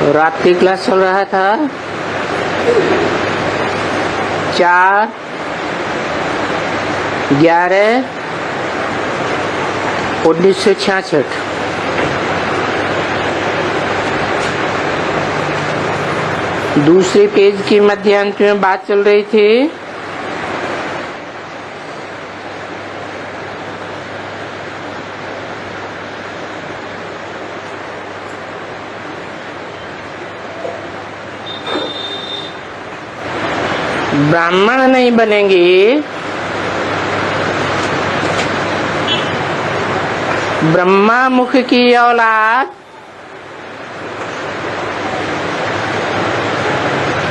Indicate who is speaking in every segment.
Speaker 1: रात की क्लास चल रहा था 4/11/1966। दूसरे पेज की मध्यांश में बात चल रही थी ब्राह्मण नहीं बनेंगे, ब्रह्मा मुख की औलाद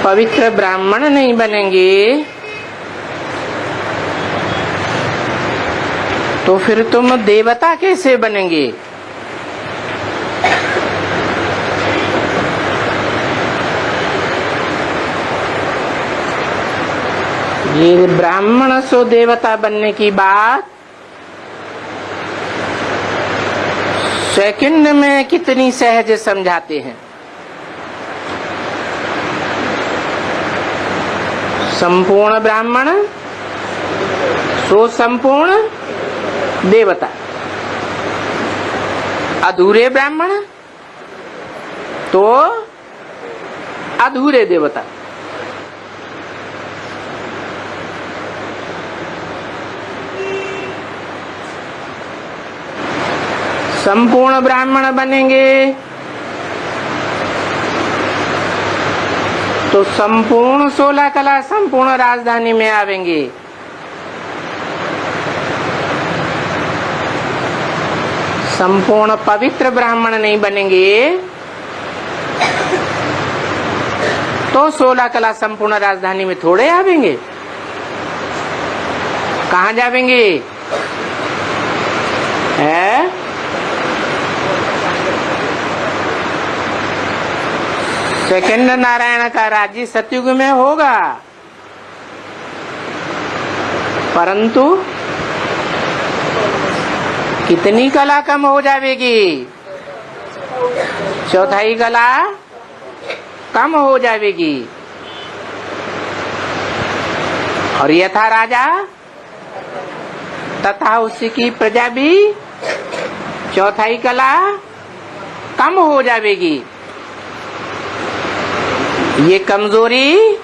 Speaker 1: पवित्र ब्राह्मण नहीं बनेंगे, तो फिर तुम देवता कैसे बनेंगे? ये ब्राह्मण सो देवता बनने की बात सेकंड में कितनी सहज समझाते हैं। संपूर्ण ब्राह्मण सो संपूर्ण देवता, अधूरे ब्राह्मण तो अधूरे देवता। संपूर्ण ब्राह्मण बनेंगे तो संपूर्ण 16 कला संपूर्ण राजधानी में आवेंगे। संपूर्ण पवित्र ब्राह्मण नहीं बनेंगे तो 16 कला संपूर्ण राजधानी में थोड़े आवेंगे। कहाँ जावेंगे? है सेकंड नारायण का राज्य सतयुग में होगा, परंतु कितनी कला कम हो जाएगी? चौथाई कला कम हो जाएगी। और यथा राजा तथा उसकी प्रजा भी चौथाई कला कम हो जाएगी। ये कमजोरी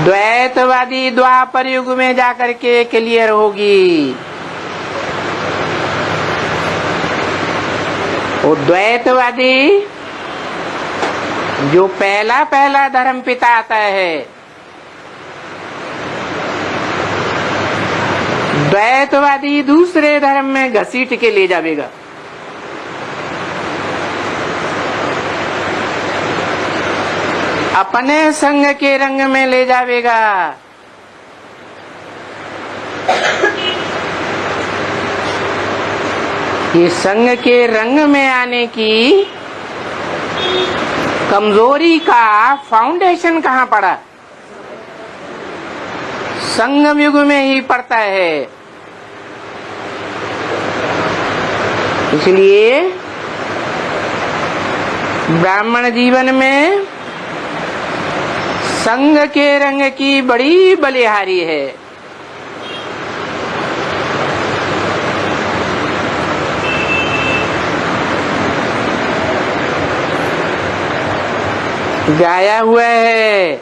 Speaker 1: द्वैतवादी द्वापर युग में जाकर के क्लियर होगी। वो द्वैतवादी जो पहला धर्म पिता आता है, द्वैतवादी दूसरे धर्म में घसीट के ले जाएगा। अपने संग के रंग में ले जावेगा। ये संग के रंग में आने की कमजोरी का फाउंडेशन कहाँ पड़ा? संगम युग में ही पड़ता है। इसलिए ब्राह्मण जीवन में संग के रंग की बड़ी बलिहारी है। गाया हुआ है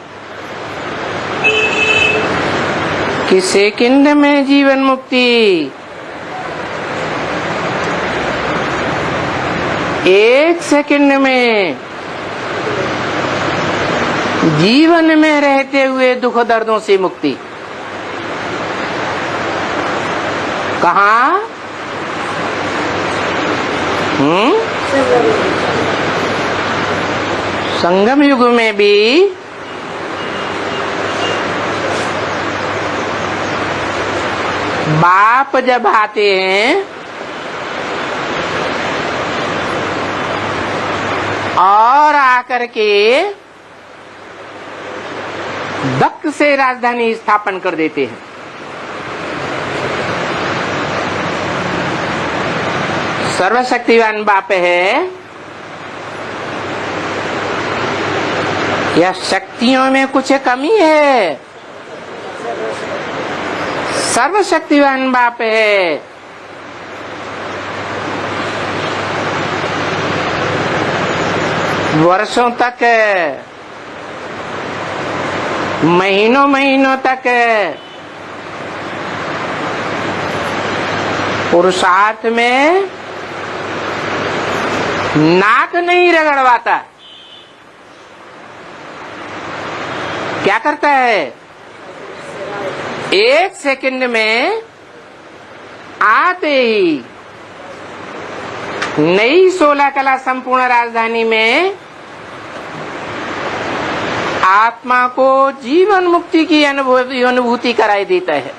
Speaker 1: कि सेकंड में जीवन मुक्ति, एक सेकंड में जीवन में रहते हुए दुख दर्दों से मुक्ति। कहाँ? संगम युग में भी बाप जब आते हैं और आकर के दक्ष से राजधानी स्थापन कर देते हैं। सर्वशक्तिवान बाप है, या शक्तियों में कुछ कमी है? सर्वशक्तिवान बाप है। वर्षों तक, महीनों महीनों तक पुरुषार्थ में नाक नहीं रगड़वाता। क्या करता है? एक सेकंड में आते ही नई 16 कला संपूर्ण राजधानी में आत्मा को जीवन मुक्ति की अनुभूति कराई देता है।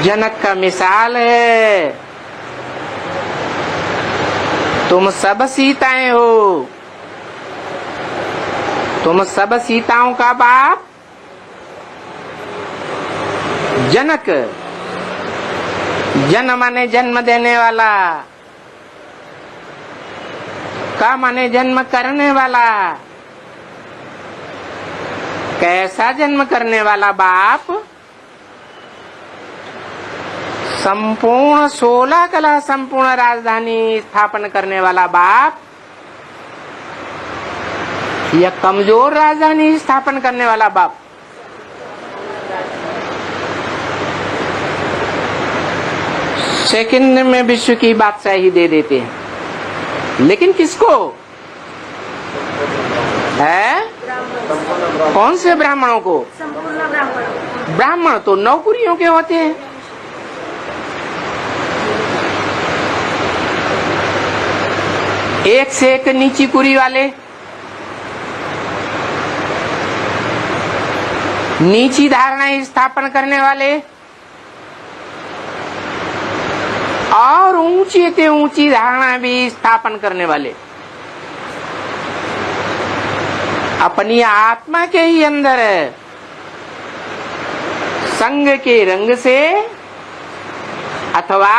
Speaker 1: जनक का मिसाल है, तुम सब सीताएं हो, तुम सब सीताओं का बाप जनक। जन माने जन्म देने वाला, का माने जन्म करने वाला। कैसा जन्म करने वाला बाप? संपूर्ण 16 कला संपूर्ण राजधानी स्थापन करने वाला बाप या कमजोर राजधानी स्थापन करने वाला बाप? सेकंड में विश्व की बादशाही दे देते हैं, लेकिन किसको है? कौन से ब्राह्मणों को? ब्राह्मण तो नौकरियों के होते हैं। एक से एक नीची कुरी वाले, नीची धारणाएं स्थापन करने वाले और ऊंची से ऊंची धारणा भी स्थापन करने वाले, अपनी आत्मा के ही अंदर संग के रंग से अथवा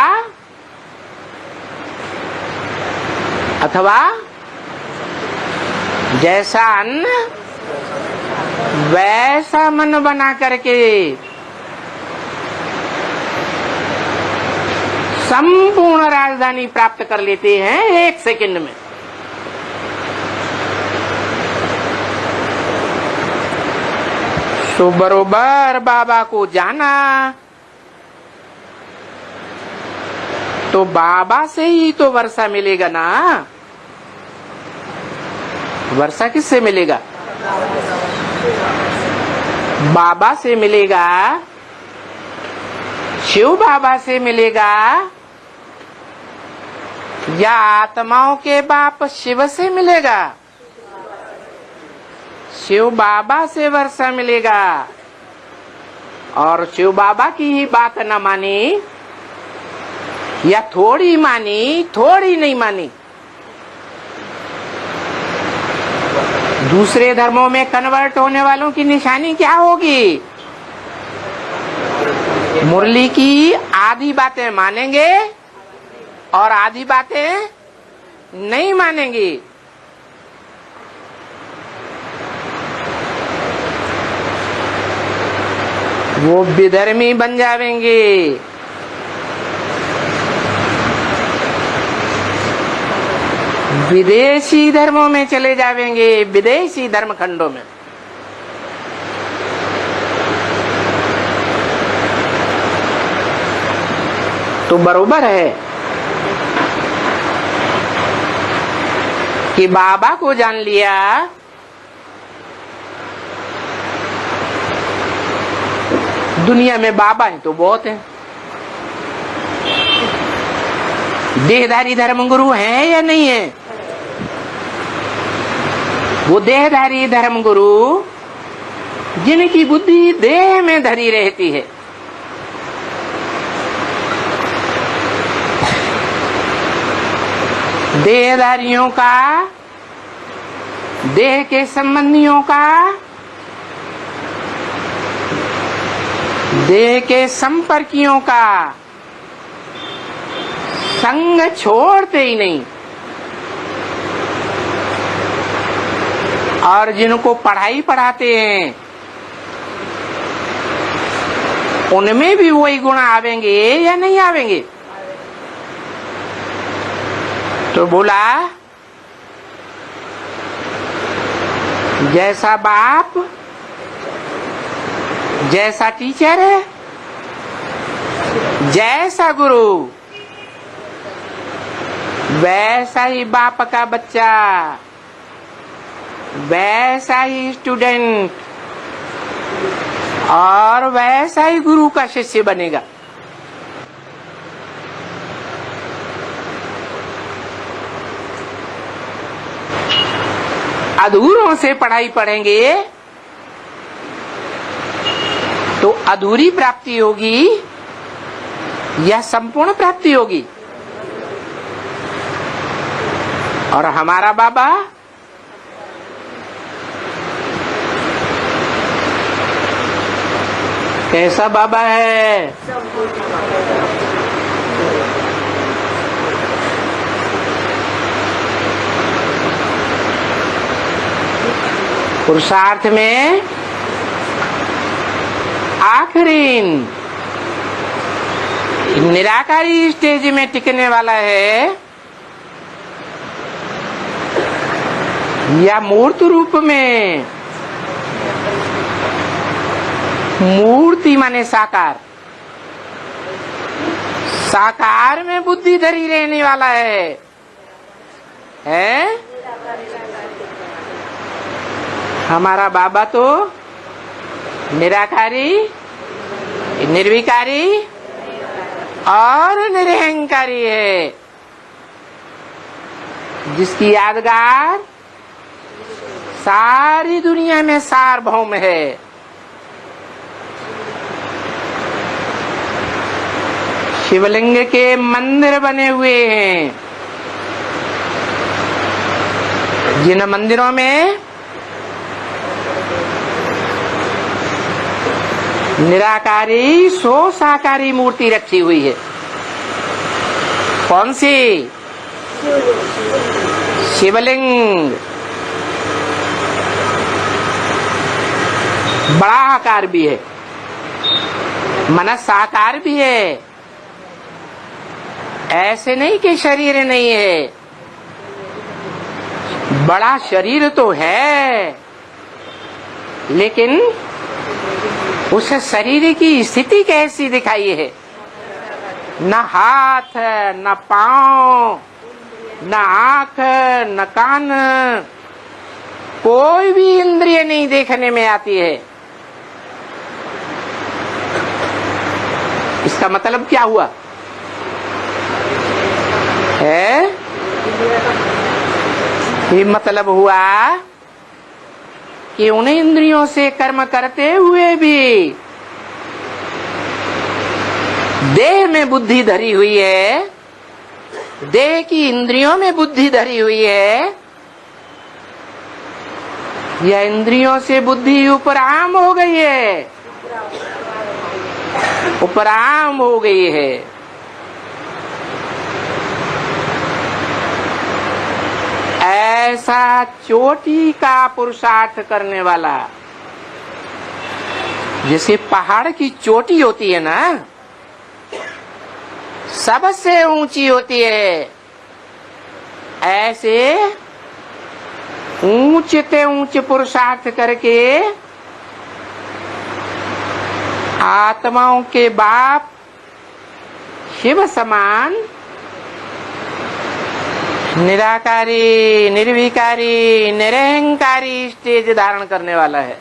Speaker 1: जैसा अन्न वैसा मन बना करके संपूर्ण राजधानी प्राप्त कर लेते हैं एक सेकंड में। तो बरोबर बाबा को जाना तो बाबा से ही तो वर्षा मिलेगा ना। वर्षा किससे मिलेगा? बाबा से मिलेगा, शिव बाबा से मिलेगा, या आत्माओं के बाप शिव से मिलेगा? शिव बाबा से वर्षा मिलेगा। और शिव बाबा की ही बात न मानी या थोड़ी मानी, थोड़ी नहीं मानी, दूसरे धर्मों में कन्वर्ट होने वालों की निशानी क्या होगी? मुरली की आधी बातें मानेंगे और आधी बातें नहीं मानेंगे। वो विधर्मी बन जाएंगे। विदेशी धर्मों में चले जाएंगे, विदेशी धर्म खंडों में। तो बरोबर है कि बाबा को जान लिया दुनिया में बाबा है तो बहुत है। देहधारी धर्मगुरु हैं या नहीं है? वो देहधारी धर्मगुरु जिनकी बुद्धि देह में धरी रहती है, देहधारियों का, देह के संबंधियों का, देह के संपर्कियों का संग छोड़ते ही नहीं। और जिनको पढ़ाई पढ़ाते हैं उनमें भी वही गुण आवेंगे या नहीं आवेंगे? तो बोला जैसा बाप जैसा टीचर है, जैसा गुरु वैसा ही बाप का बच्चा, वैसा ही स्टूडेंट और वैसा ही गुरु का शिष्य बनेगा। अधूरों से पढ़ाई पढ़ेंगे तो अधूरी प्राप्ति होगी या संपूर्ण प्राप्ति होगी? और हमारा बाबा कैसा बाबा है? पुरुषार्थ में आखिरी निराकारी स्टेज में टिकने वाला है या मूर्त रूप में? मूर्ति माने साकार, साकार में बुद्धि धरी रहने वाला है? हमारा बाबा तो निराकारी, निर्विकारी और निरहंकारी है, जिसकी यादगार सारी दुनिया में सार्वभौम है। शिवलिंग के मंदिर बने हुए हैं, जिन मंदिरों में निराकारी सो साकारी मूर्ति रखी हुई है। कौन सी? शिवलिंग। बड़ा आकार भी है, मनस आकार भी है, ऐसे नहीं कि शरीर नहीं है, बड़ा शरीर तो है, लेकिन उस शरीर की स्थिति कैसी दिखाई है? न हाथ, न पांव, न आंख, न कान, कोई भी इंद्रिय नहीं देखने में आती है। इसका मतलब क्या हुआ है? ये मतलब हुआ कि उन्हें इंद्रियों से कर्म करते हुए भी देह में बुद्धि धरी हुई है, देह की इंद्रियों में बुद्धि धरी हुई है, यह इंद्रियों से बुद्धि उपराम हो गई है, उपराम हो गई है। ऐसा चोटी का पुरुषार्थ करने वाला, जैसे पहाड़ की चोटी होती है ना, सबसे ऊंची होती है, ऐसे ऊंचे ऊंचे पुरुषार्थ करके आत्माओं के बाप शिव समान निराकारी, निर्विकारी, निरहंकारी स्टेज धारण करने वाला है।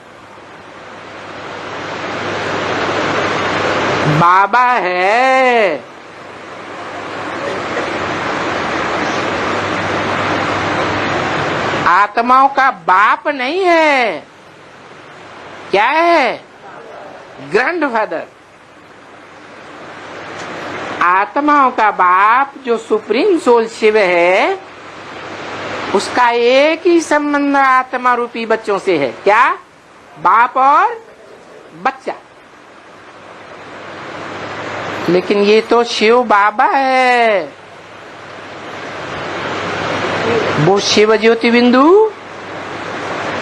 Speaker 1: बाबा है। आत्माओं का बाप नहीं है, क्या है? ग्रैंडफादर। आत्माओं का बाप जो सुप्रीम सोल शिव है, उसका एक ही संबंध आत्मा रूपी बच्चों से है। क्या? बाप और बच्चा। लेकिन ये तो शिव बाबा है, वो शिव ज्योति बिंदु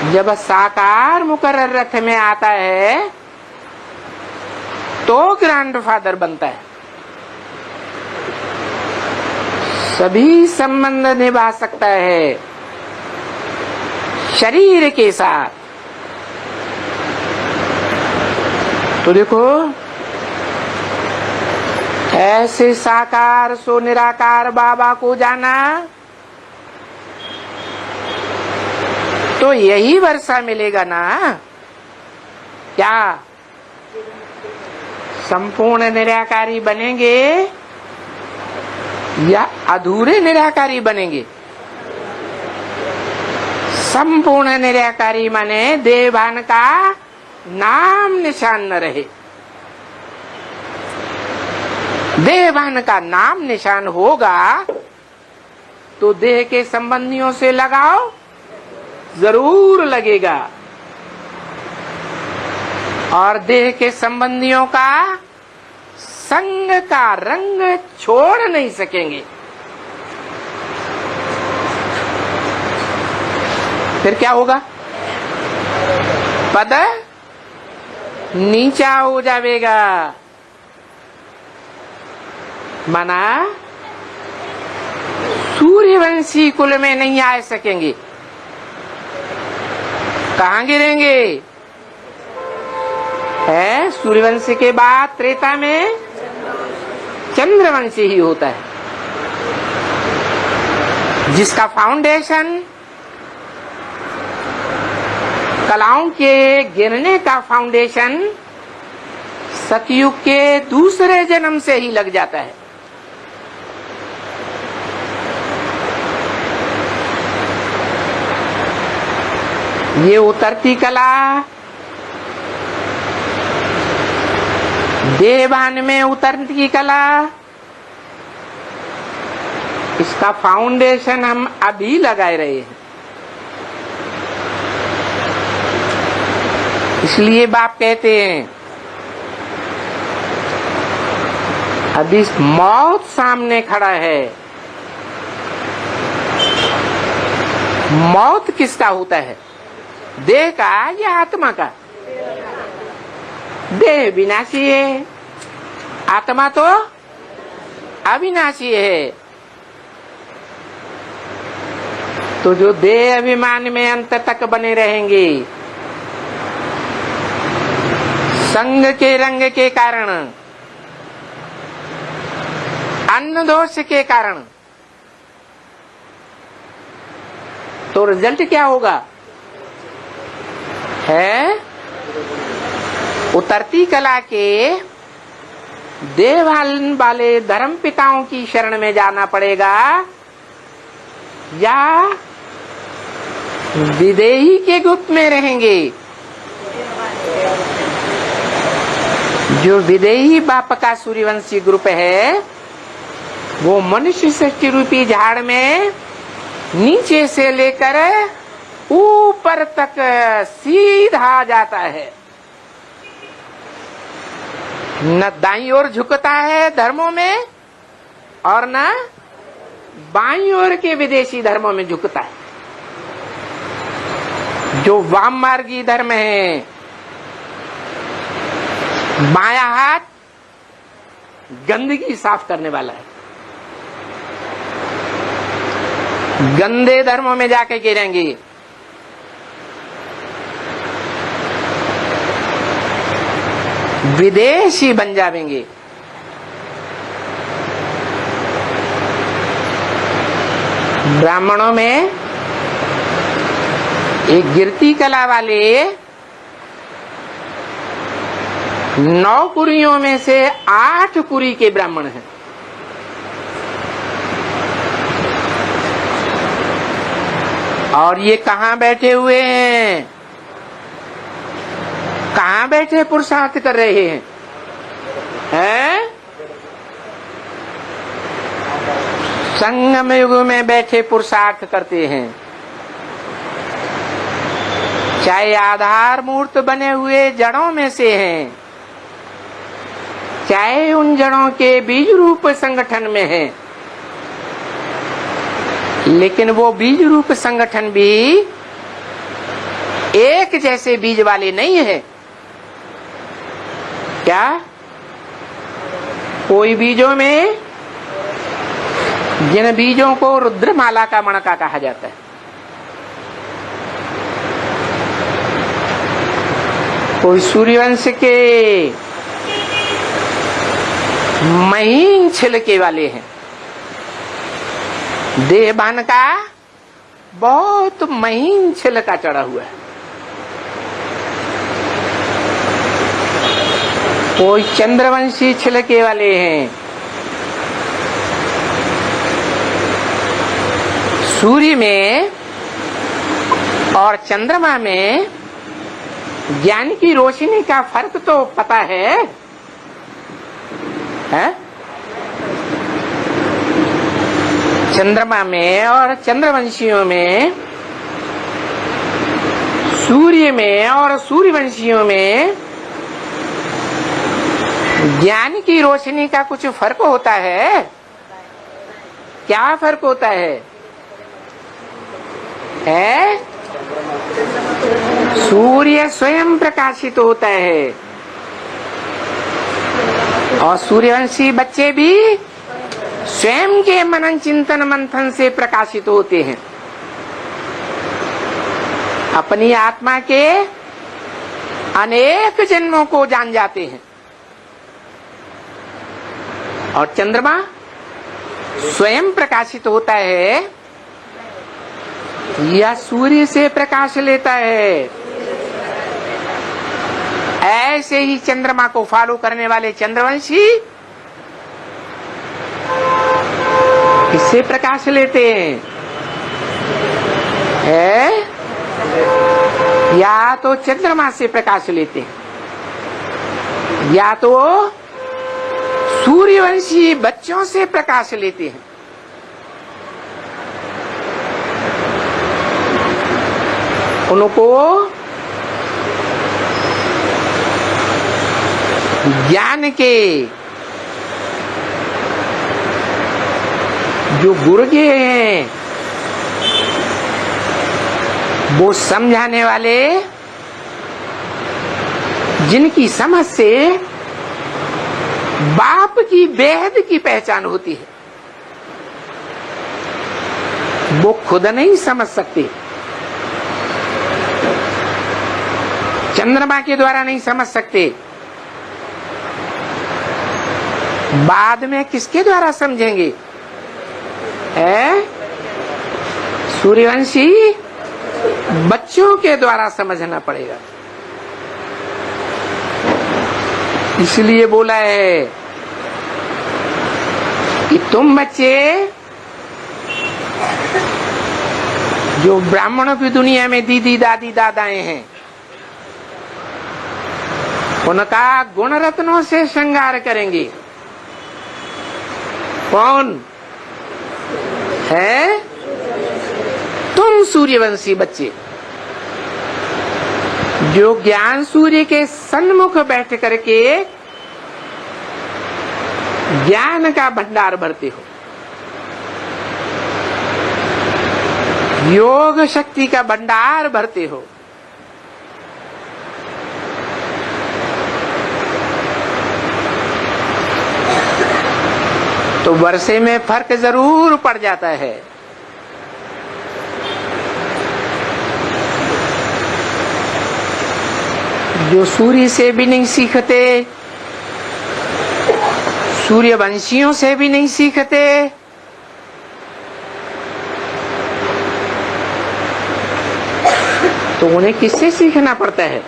Speaker 1: जब साकार मुकर्रर रथ में आता है तो ग्रैंडफादर बनता है। सभी संबंध निभा सकता है शरीर के साथ। तो देखो, ऐसे साकार सो निराकार बाबा को जाना तो यही वर्षा मिलेगा ना। क्या संपूर्ण निराकारी बनेंगे या अधूरे निराकारी बनेंगे? संपूर्ण निराकारी माने देवभान का नाम निशान न रहे। देवभान का नाम निशान होगा तो देह के संबंधियों से लगाव जरूर लगेगा और देह के संबंधियों का संग का रंग छोड़ नहीं सकेंगे। फिर क्या होगा? पद नीचा हो जाएगा। माना सूर्यवंशी कुल में नहीं आ सकेंगे। कहाँ गिरेंगे? है सूर्यवंशी के बाद त्रेता में चंद्रवंशी ही होता है, जिसका फाउंडेशन कलाओं के गिरने का फाउंडेशन सतयुग के दूसरे जन्म से ही लग जाता है। ये उतरती कला देवभान में उतरती कला, इसका फाउंडेशन हम अभी लगाए रहे हैं। इसलिए बाप कहते हैं अभी मौत सामने खड़ा है। मौत किसका होता है? देह का या आत्मा का? देह विनाशी है, आत्मा तो अविनाशी है। तो जो देह अभिमान में अंत तक बने रहेंगे, संग के रंग के कारण, अन्न दोष के कारण, तो रिजल्ट क्या होगा? है उतरती कला के देवभान वाले धर्म पिताओं की शरण में जाना पड़ेगा या विदेही के गुप्त में रहेंगे। जो विदेही बाप का सूर्यवंशी ग्रुप है वो मनुष्य सृष्टि रूपी झाड़ में नीचे से लेकर ऊपर तक सीधा जाता है, न दाईं ओर झुकता है धर्मों में और न बाईं ओर के विदेशी धर्मों में झुकता है। जो वाम मार्गी धर्म है, बायां हाथ गंदगी साफ करने वाला है। गंदे धर्मों में जाके गिरेंगे। विदेशी बन जाएंगे। ब्राह्मणों में एक गिरती कला वाले 9 कुरियों में से 8 कुरी के ब्राह्मण हैं। और ये कहाँ बैठे हुए हैं? कहाँ बैठे पुरुषार्थ कर रहे हैं? हैं? संगम युग में बैठे पुरुषार्थ करते हैं। चाहे आधार मूर्त बने हुए जड़ों में से हैं, चाहे उन जड़ों के बीज रूप संगठन में हैं, लेकिन वो बीज रूप संगठन भी एक जैसे बीज वाले नहीं है। क्या? कोई बीजों में, जिन बीजों को रुद्रमाला का मणका कहा जाता है, कोई सूर्यवंश के महीन छिलके वाले हैं, देहबान का बहुत महीन छिलका चढ़ा हुआ है। कोई चंद्रवंशी छिलके वाले हैं। सूर्य में और चंद्रमा में ज्ञान की रोशनी का फर्क तो पता है? चंद्रमा में और चंद्रवंशियों में, सूर्य में और सूर्यवंशियों में ज्ञान की रोशनी का कुछ फर्क होता है? क्या फर्क होता है? सूर्य स्वयं प्रकाशित होता है और सूर्यवंशी बच्चे भी स्वयं के मनन चिंतन मंथन से प्रकाशित होते हैं, अपनी आत्मा के अनेक जन्मों को जान जाते हैं। और चंद्रमा स्वयं प्रकाशित होता है या सूर्य से प्रकाश लेता है? ऐसे ही चंद्रमा को फॉलो करने वाले चंद्रवंशी किससे प्रकाश लेते हैं? या तो चंद्रमा से प्रकाश लेते हैं या तो सूर्यवंशी बच्चों से प्रकाश लेते हैं। उनको ज्ञान के जो गुरुजी हैं, वो समझाने वाले, जिनकी समझ से बाप की बेहद की पहचान होती है, वो खुद नहीं समझ सकते, चंद्रमा के द्वारा नहीं समझ सकते, बाद में किसके द्वारा समझेंगे? सूर्यवंशी बच्चों के द्वारा समझना पड़ेगा। इसलिए बोला है कि तुम बच्चे जो ब्राह्मणों की दुनिया में दीदी दादी दादाएं हैं, उनका गुण रत्नों से श्रृंगार करेंगे। कौन है? तुम सूर्यवंशी बच्चे जो ज्ञान सूर्य के सन्मुख बैठ करके ज्ञान का भंडार भरते हो, योग शक्ति का भंडार भरते हो। तो वर्षे में फर्क जरूर पड़ जाता है। जो सूर्य से भी नहीं सीखते, सूर्यवंशियों से भी नहीं सीखते, तो उन्हें किससे सीखना पड़ता है?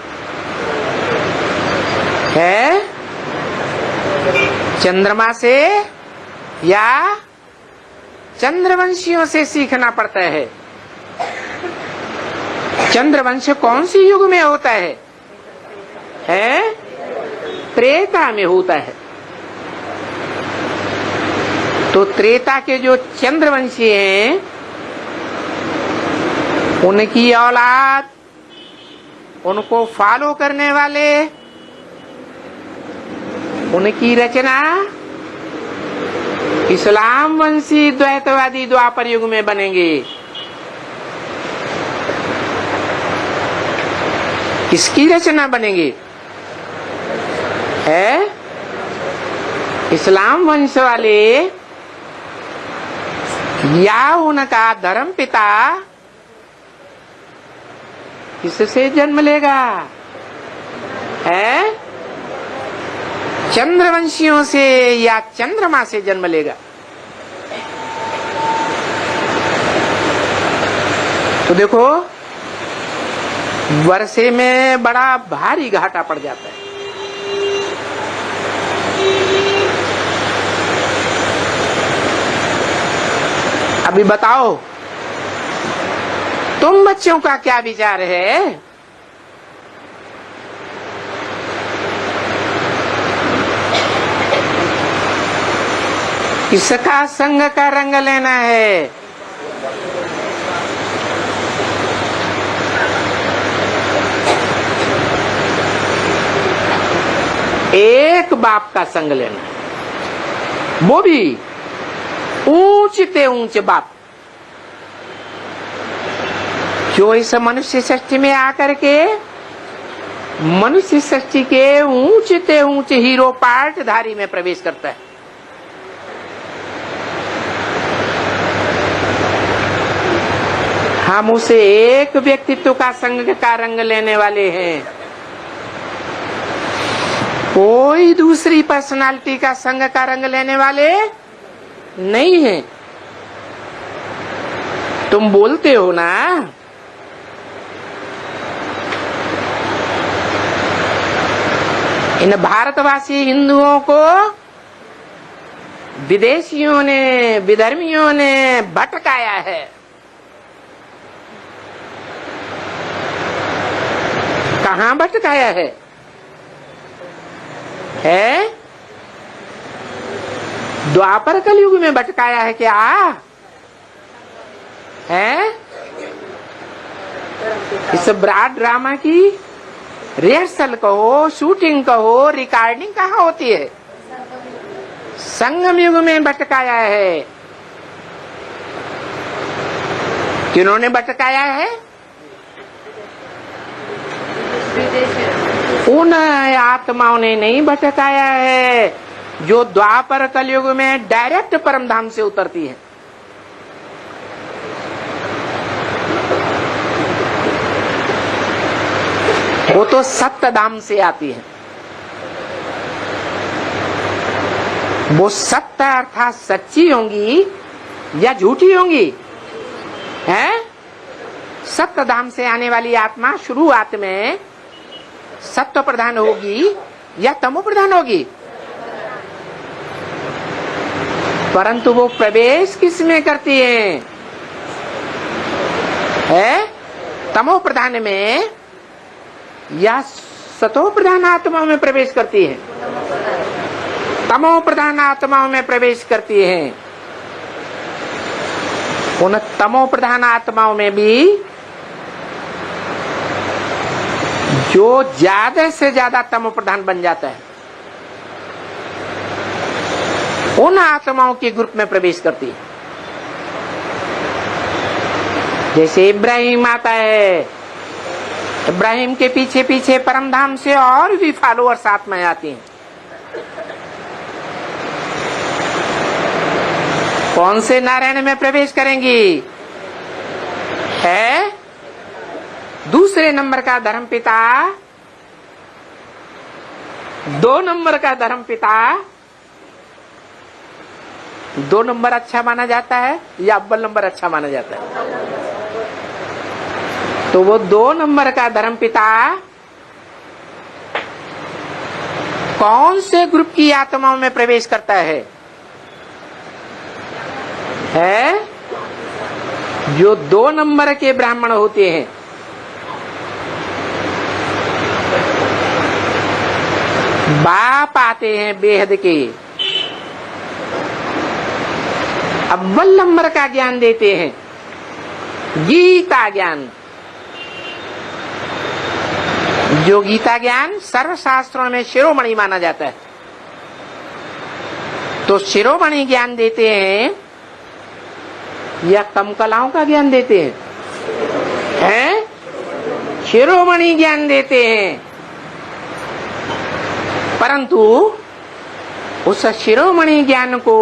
Speaker 1: चंद्रमा से या चंद्रवंशियों से सीखना पड़ता है। चंद्रवंश कौन सी युग में होता है? त्रेता में होता है। तो त्रेता के जो चंद्रवंशी हैं, उनकी औलाद, उनको फॉलो करने वाले, उनकी रचना इस्लाम वंशी द्वैतवादी द्वापर युग में बनेंगे। किसकी रचना बनेंगे? है इस्लाम वंश वाले या उनका धर्म पिता किससे जन्म लेगा? है चंद्रवंशियों से या चंद्रमा से जन्म लेगा? तो देखो वर्षे में बड़ा भारी घाटा पड़ जाता है। अभी बताओ तुम बच्चों का क्या विचार है? किसका संग का रंग लेना है? एक बाप का संग लेना है, वो भी ऊंचते ऊंचे बाप, जो इस मनुष्य सृष्टि में आकर के मनुष्य सृष्टि के ऊंचते ऊंचे हीरो पार्टधारी में प्रवेश करता है। हम उसे एक व्यक्तित्व का संग का रंग लेने वाले हैं, कोई दूसरी पर्सनालिटी का संग का रंग लेने वाले नहीं है। तुम बोलते हो ना इन भारतवासी हिंदुओं को विदेशियों ने विधर्मियों ने भटकाया है। कहां भटकाया है? द्वापर कलयुग में भटकाया है क्या? है इस ब्रॉड ड्रामा की रिहर्सल कहो, शूटिंग कहो, रिकॉर्डिंग कहाँ होती है? संगम युग में भटकाया है। किन्होंने भटकाया है? उन आत्माओं ने नहीं भटकाया है जो द्वापर कलयुग में डायरेक्ट परमधाम से उतरती है। वो तो सत्यधाम से आती है। वो सत्य अर्थात सच्ची होंगी या झूठी होंगी? हैं? सत्यधाम से आने वाली आत्मा शुरुआत में सत्व प्रधान होगी या तमो प्रधान होगी? परंतु वो प्रवेश किस में करती है? तमो प्रधान में या सतो प्रधान आत्माओं में प्रवेश करती है? तमो प्रधान आत्माओं में प्रवेश करती है। उन तमो प्रधान आत्माओं में भी जो ज्यादा से ज्यादा तमो प्रधान बन जाता है उन आत्माओं के ग्रुप में प्रवेश करती है। जैसे इब्राहिम आता है, इब्राहिम के पीछे पीछे परमधाम से और भी फॉलोअर्स आत्माएं आती हैं। कौन से नारायण में प्रवेश करेंगी? है दूसरे नंबर का धर्मपिता, 2 नंबर का धर्मपिता। 2 नंबर अच्छा माना जाता है या अव्वल नंबर अच्छा माना जाता है? तो वो 2 नंबर का धर्मपिता कौन से ग्रुप की आत्माओं में प्रवेश करता है? जो 2 नंबर के ब्राह्मण होते हैं। बाप आते हैं बेहद के, अव्वल नंबर का ज्ञान देते हैं, गीता ज्ञान। जो गीता ज्ञान सर्वशास्त्रों में शिरोमणि माना जाता है। तो शिरोमणि ज्ञान देते हैं या कम कलाओं का ज्ञान देते हैं? शिरोमणि ज्ञान देते हैं, परंतु उस शिरोमणि ज्ञान को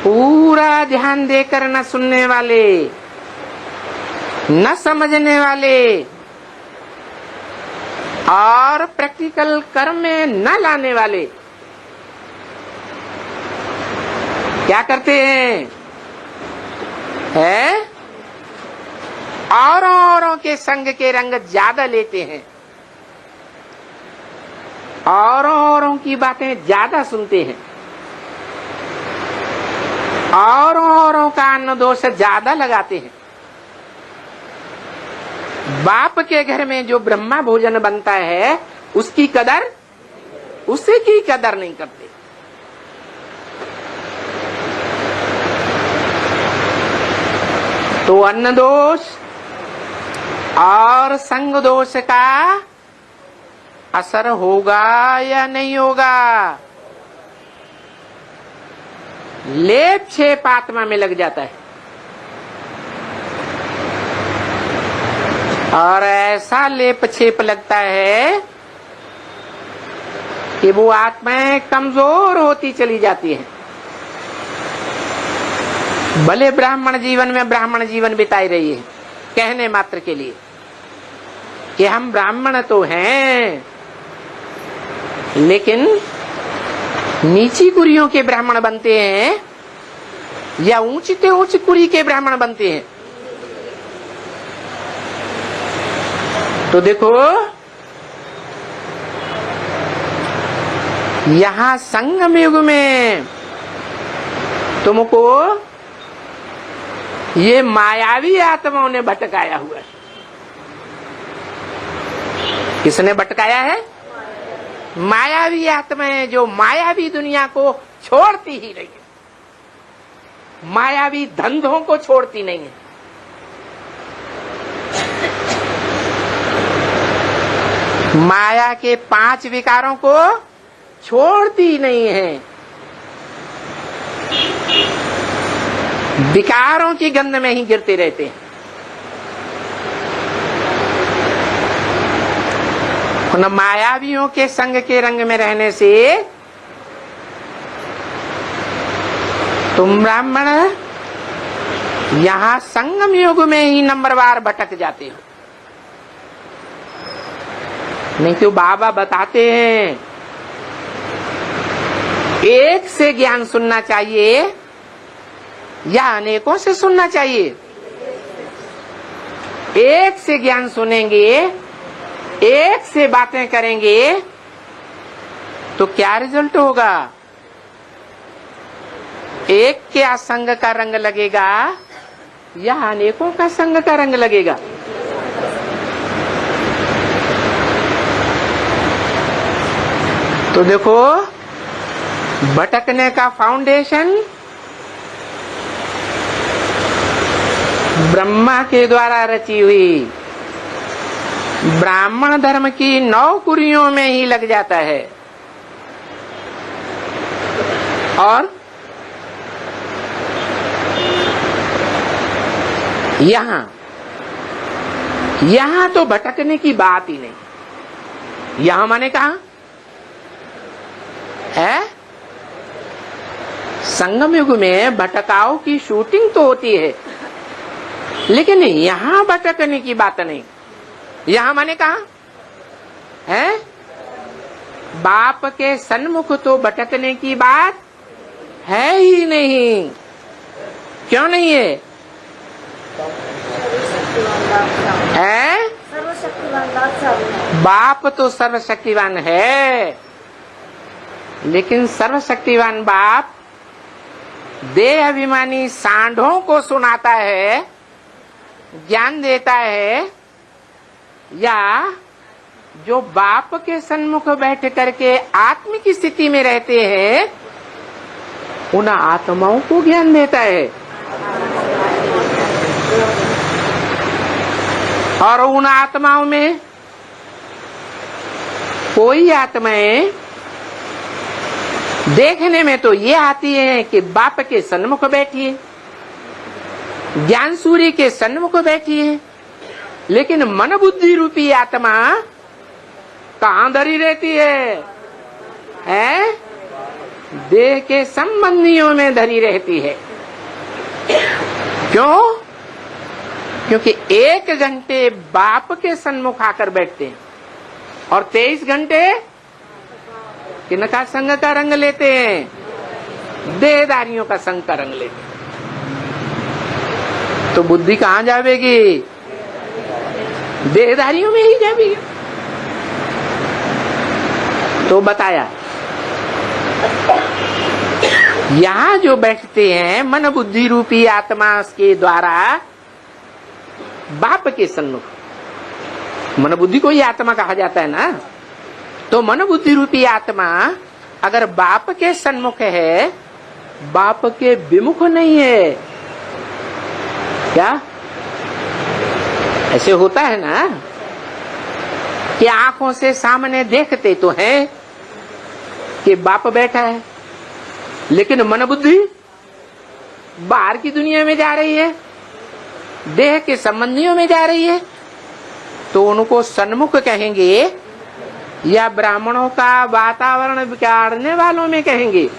Speaker 1: पूरा ध्यान देकर न सुनने वाले, न समझने वाले और प्रैक्टिकल कर्म में न लाने वाले क्या करते हैं? औरों के संग के रंग ज्यादा लेते हैं, औरों की बातें ज्यादा सुनते हैं, औरों का अन्न दोष ज्यादा लगाते हैं। बाप के घर में जो ब्रह्मा भोजन बनता है उसकी कदर, उसी की कदर नहीं करते। तो अन्न दोष और संग दोष का असर होगा या नहीं होगा? लेप छेप आत्मा में लग जाता है और ऐसा लेप छेप लगता है कि वो आत्माएं कमजोर होती चली जाती हैं। भले ब्राह्मण जीवन में ब्राह्मण जीवन बिताई रही है, कहने मात्र के लिए कि हम ब्राह्मण तो हैं, लेकिन नीची कुरियों के ब्राह्मण बनते हैं या ऊंचते ऊंच कुरी के ब्राह्मण बनते हैं। तो देखो यहां संगम युग में तुमको ये मायावी आत्माओं ने भटकाया हुआ है। किसने भटकाया है? मायावी आत्माएं, जो मायावी दुनिया को छोड़ती ही नहीं है, मायावी धंधों को छोड़ती नहीं है। माया के 5 विकारों को छोड़ती नहीं है, विकारों की गंध में ही गिरते रहते हैं। उन मायावियों के संग के रंग में रहने से तुम ब्राह्मण यहां संगम युग में ही नंबरवार भटक जाते हो। नहीं तो बाबा बताते हैं एक से ज्ञान सुनना चाहिए या अनेकों से सुनना चाहिए? एक से ज्ञान सुनेंगे, एक से बातें करेंगे तो क्या रिजल्ट होगा? एक के संग का रंग लगेगा या अनेकों का संग का रंग लगेगा? तो देखो भटकने का फाउंडेशन ब्रह्मा के द्वारा रची हुई ब्राह्मण धर्म की 9 कुरियों में ही लग जाता है। और यहां तो भटकने की बात ही नहीं। यहां माने कहा है? संगम युग में भटकाव की शूटिंग तो होती है, लेकिन यहां भटकने की बात नहीं। यहां माने कहा है? बाप के सन्मुख तो भटकने की बात है ही नहीं। क्यों नहीं है? बाप तो सर्वशक्तिवान है, लेकिन सर्वशक्तिवान बाप देह अभिमानी सांढों को सुनाता है, ज्ञान देता है, या जो बाप के सन्मुख बैठ करके आत्मिक स्थिति में रहते हैं उन आत्माओं को ज्ञान देता है। और उन आत्माओं में कोई आत्माएं देखने में तो ये आती है कि बाप के सन्मुख बैठी है, ज्ञान सूर्य के सन्मुख बैठी है, लेकिन मन बुद्धि रूपी आत्मा कहां धरी रहती है? देह के संबंधियों में धरी रहती है। क्यों? क्योंकि 1 घंटे बाप के सन्मुख आकर बैठते हैं और 23 घंटे किनका संग का रंग लेते हैं? देहधारियों का संग का रंग लेते हैं। तो बुद्धि कहां जावेगी? देहधारियों में ही जावेगी। तो बताया यहां जो बैठते हैं मन बुद्धि रूपी आत्मा के द्वारा बाप के सन्मुख, मन बुद्धि को ही आत्मा कहा जाता है ना। तो मन बुद्धि रूपी आत्मा अगर बाप के सन्मुख है, बाप के विमुख नहीं है। क्या ऐसे होता है ना कि आंखों से सामने देखते तो हैं कि बाप बैठा है, लेकिन मन बुद्धि बाहर की दुनिया में जा रही है, देह के संबंधियों में जा रही है। तो उनको सन्मुख कहेंगे या ब्राह्मणों का वातावरण बिगाड़ने वालों में कहेंगे?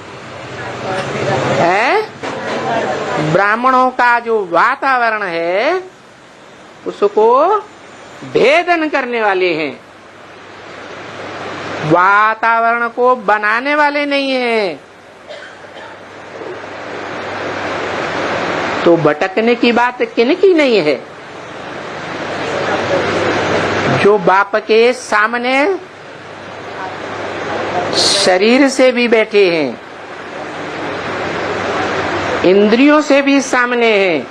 Speaker 1: ब्राह्मणों का जो वातावरण है उसको भेदन करने वाले हैं, वातावरण को बनाने वाले नहीं हैं। तो भटकने की बात किनकी नहीं है? जो बाप के सामने शरीर से भी बैठे हैं, इंद्रियों से भी सामने हैं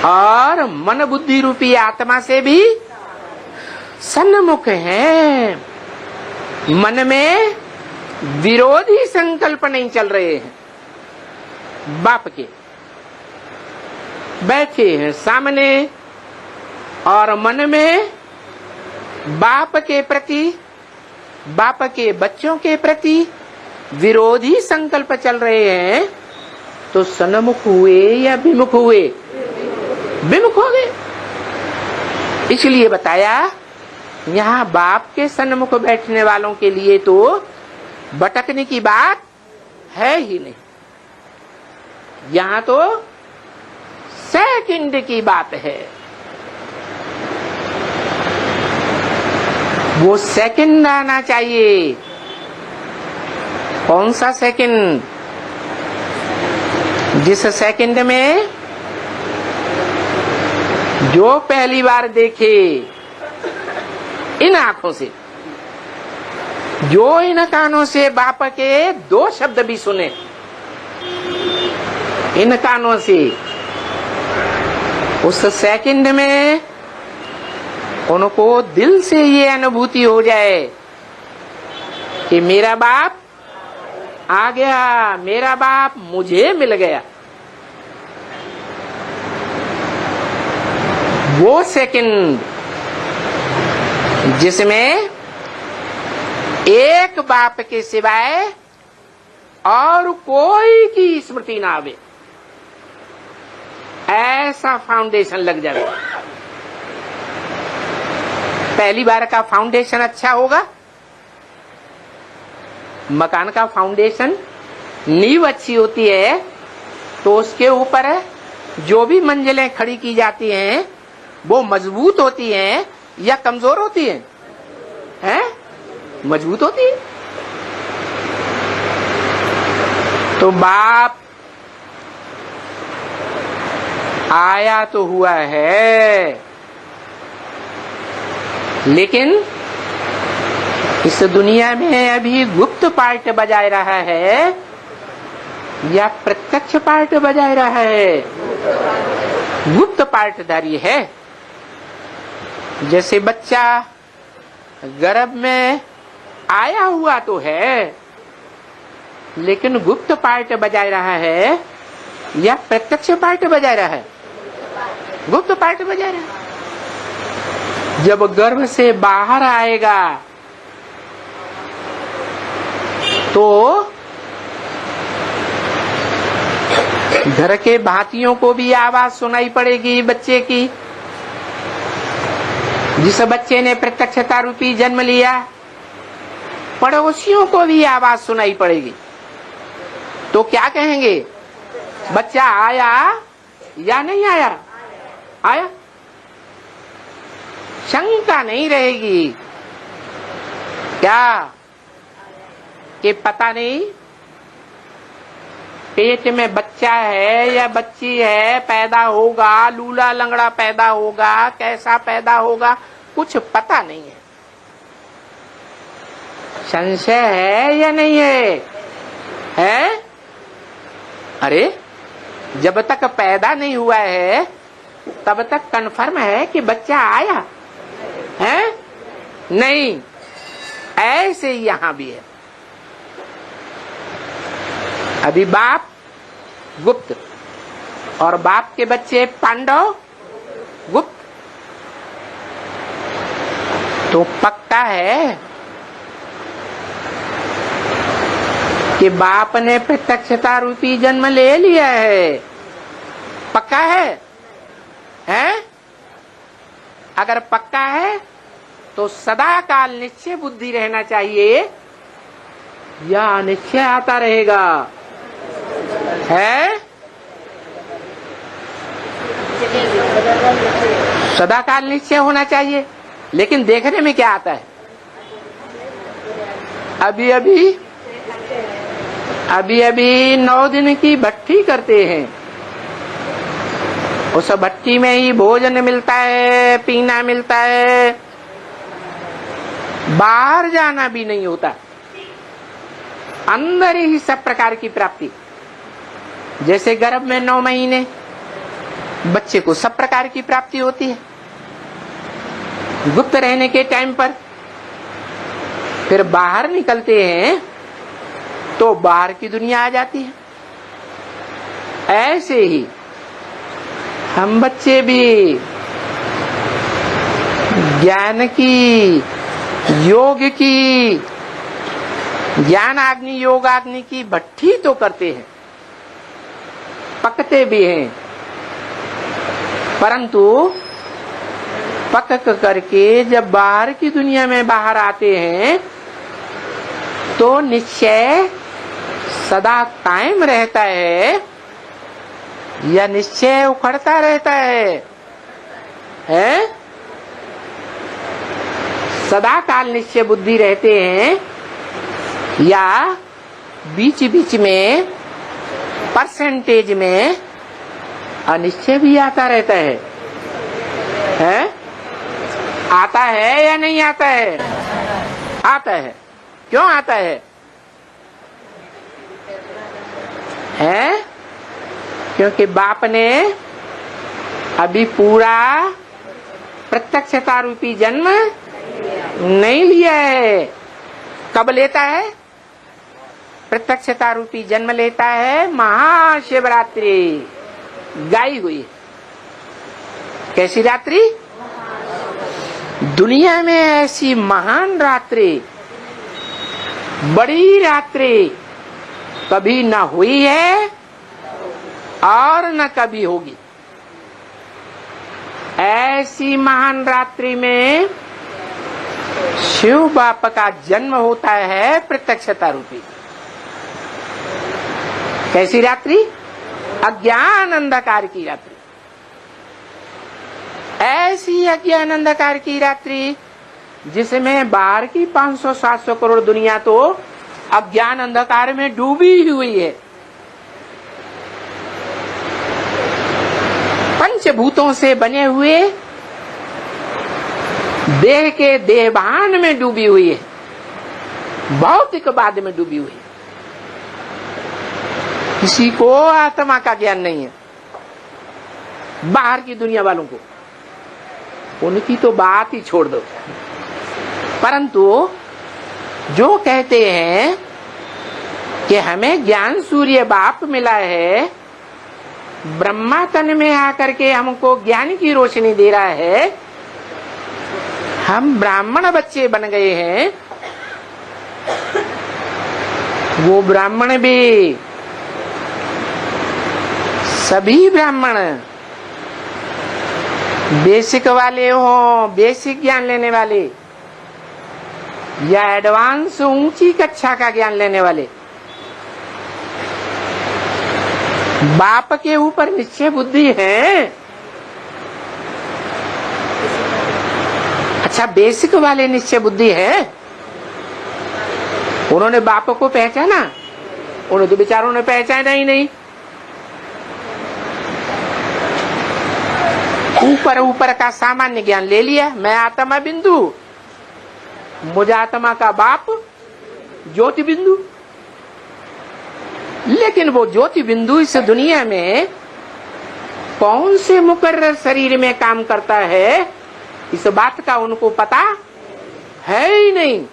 Speaker 1: और मन बुद्धि रूपी आत्मा से भी सन्मुख हैं। मन में विरोधी संकल्प नहीं चल रहे हैं। बाप के बैठे हैं सामने और मन में बाप के प्रति, बाप के बच्चों के प्रति विरोधी संकल्प चल रहे हैं। तो सन्मुख हुए या विमुख हुए? विमुख हो गए। इसलिए बताया यहाँ बाप के सन्मुख बैठने वालों के लिए तो भटकने की बात है ही नहीं। यहाँ तो सेकंड की बात है। वो सेकंड आना चाहिए। कौन सा सेकंड? जिस सेकंड में जो पहली बार देखे इन आंखों से, जो इन कानों से बाप के 2 शब्द भी सुने, इन कानों से, उस सेकंड में उनको दिल से ये अनुभूति हो जाए कि मेरा बाप आ गया, मेरा बाप मुझे मिल गया। वो सेकंड जिसमें एक बाप के सिवाय और कोई की स्मृति ना आवे, ऐसा फाउंडेशन लग जाए। पहली बार का फाउंडेशन अच्छा होगा। मकान का फाउंडेशन, नींव अच्छी होती है तो उसके ऊपर जो भी मंजिलें खड़ी की जाती हैं वो मजबूत होती हैं या कमजोर होती हैं? मजबूत होती है। तो बाप आया तो हुआ है, लेकिन इस दुनिया में अभी गुप्त पार्ट बजाय रहा है या प्रत्यक्ष पार्ट बजाय रहा है? गुप्त पार्टधारी है। जैसे बच्चा गर्भ में आया हुआ तो है, लेकिन गुप्त पार्ट बजाय रहा है या प्रत्यक्ष पार्ट बजाय रहा है? गुप्त पार्ट बजाय रहा है। जब गर्भ से बाहर आएगा तो घर के भातियों को भी आवाज सुनाई पड़ेगी बच्चे की, जिस बच्चे ने प्रत्यक्षता रूपी जन्म लिया, पड़ोसियों को भी आवाज सुनाई पड़ेगी तो क्या कहेंगे? बच्चा आया या नहीं आया? आया। शंका नहीं रहेगी क्या कि पता नहीं पेट में बच्चा है या बच्ची है, पैदा होगा, लूला लंगड़ा पैदा होगा, कैसा पैदा होगा, कुछ पता नहीं है। संशय है या नहीं है? है? अरे जब तक पैदा नहीं हुआ है तब तक कन्फर्म है कि बच्चा आया है? नहीं। ऐसे ही यहां भी है। अभी बाप गुप्त और बाप के बच्चे पांडव गुप्त, तो पक्का है कि बाप ने प्रत्यक्षता रूपी जन्म ले लिया है। पक्का है? हैं? अगर पक्का है तो सदा काल निश्चय बुद्धि रहना चाहिए या निश्चय आता रहेगा? है? सदा काल निश्चय होना चाहिए। लेकिन देखने में क्या आता है? अभी 9 दिन की भट्टी करते हैं, उस भट्टी में ही भोजन मिलता है, पीना मिलता है, बाहर जाना भी नहीं होता, अंदर ही सब प्रकार की प्राप्ति। जैसे गर्भ में 9 महीने बच्चे को सब प्रकार की प्राप्ति होती है, गुप्त रहने के टाइम पर फिर बाहर निकलते हैं तो बाहर की दुनिया आ जाती है। ऐसे ही हम बच्चे भी ज्ञान की, योग की, ज्ञान अग्नि, योग अग्नि की भट्टी तो करते हैं, पकते भी हैं, परंतु पक करके जब बाहर की दुनिया में बाहर आते हैं तो निश्चय सदा कायम रहता है या निश्चय उखड़ता रहता है? हैं? सदा काल निश्चय बुद्धि रहते हैं या बीच बीच में परसेंटेज में अनिश्चय भी आता रहता है? हैं? आता है या नहीं आता है? आता है। क्यों आता है? हैं? क्योंकि बाप ने अभी पूरा प्रत्यक्षता रूपी जन्म नहीं लिया है। कब लेता है? प्रत्यक्षता रूपी जन्म लेता है महाशिवरात्रि गाई हुई। कैसी रात्रि? दुनिया में ऐसी महान रात्रि, बड़ी रात्रि कभी न हुई है और न कभी होगी। ऐसी महान रात्रि में शिव बाप का जन्म होता है प्रत्यक्षता रूपी। कैसी रात्रि? अज्ञान अंधकार की रात्रि। ऐसी अज्ञान अंधकार की रात्रि जिसमें बाहर की 500-700 करोड़ दुनिया तो अज्ञान अंधकार में डूबी हुई है, पंचभूतों से बने हुए देह के देहभान में डूबी हुई है, भौतिकवाद में डूबी हुई है। किसी को आत्मा का ज्ञान नहीं है। बाहर की दुनिया वालों को, उनकी तो बात ही छोड़ दो। परंतु जो कहते हैं कि हमें ज्ञान सूर्य बाप मिला है, ब्रह्मा तन में आकर के हमको ज्ञान की रोशनी दे रहा है, हम ब्राह्मण बच्चे बन गए हैं, वो ब्राह्मण भी, सभी ब्राह्मण बेसिक वाले हो, बेसिक ज्ञान लेने वाले, या एडवांस ऊंची कक्षा का ज्ञान लेने वाले, बाप के ऊपर निश्चय बुद्धि है। अच्छा, बेसिक वाले निश्चय बुद्धि है, उन्होंने बाप को पहचाना? उन्होंने तो बेचारों ने पहचाना ही नहीं। ऊपर ऊपर का सामान्य ज्ञान ले लिया, मैं आत्मा बिंदु, मुझे आत्मा का बाप ज्योति बिंदु। लेकिन वो ज्योति बिंदु इस दुनिया में कौन से मुकर्रर शरीर में काम करता है, इस बात का उनको पता है ही नहीं।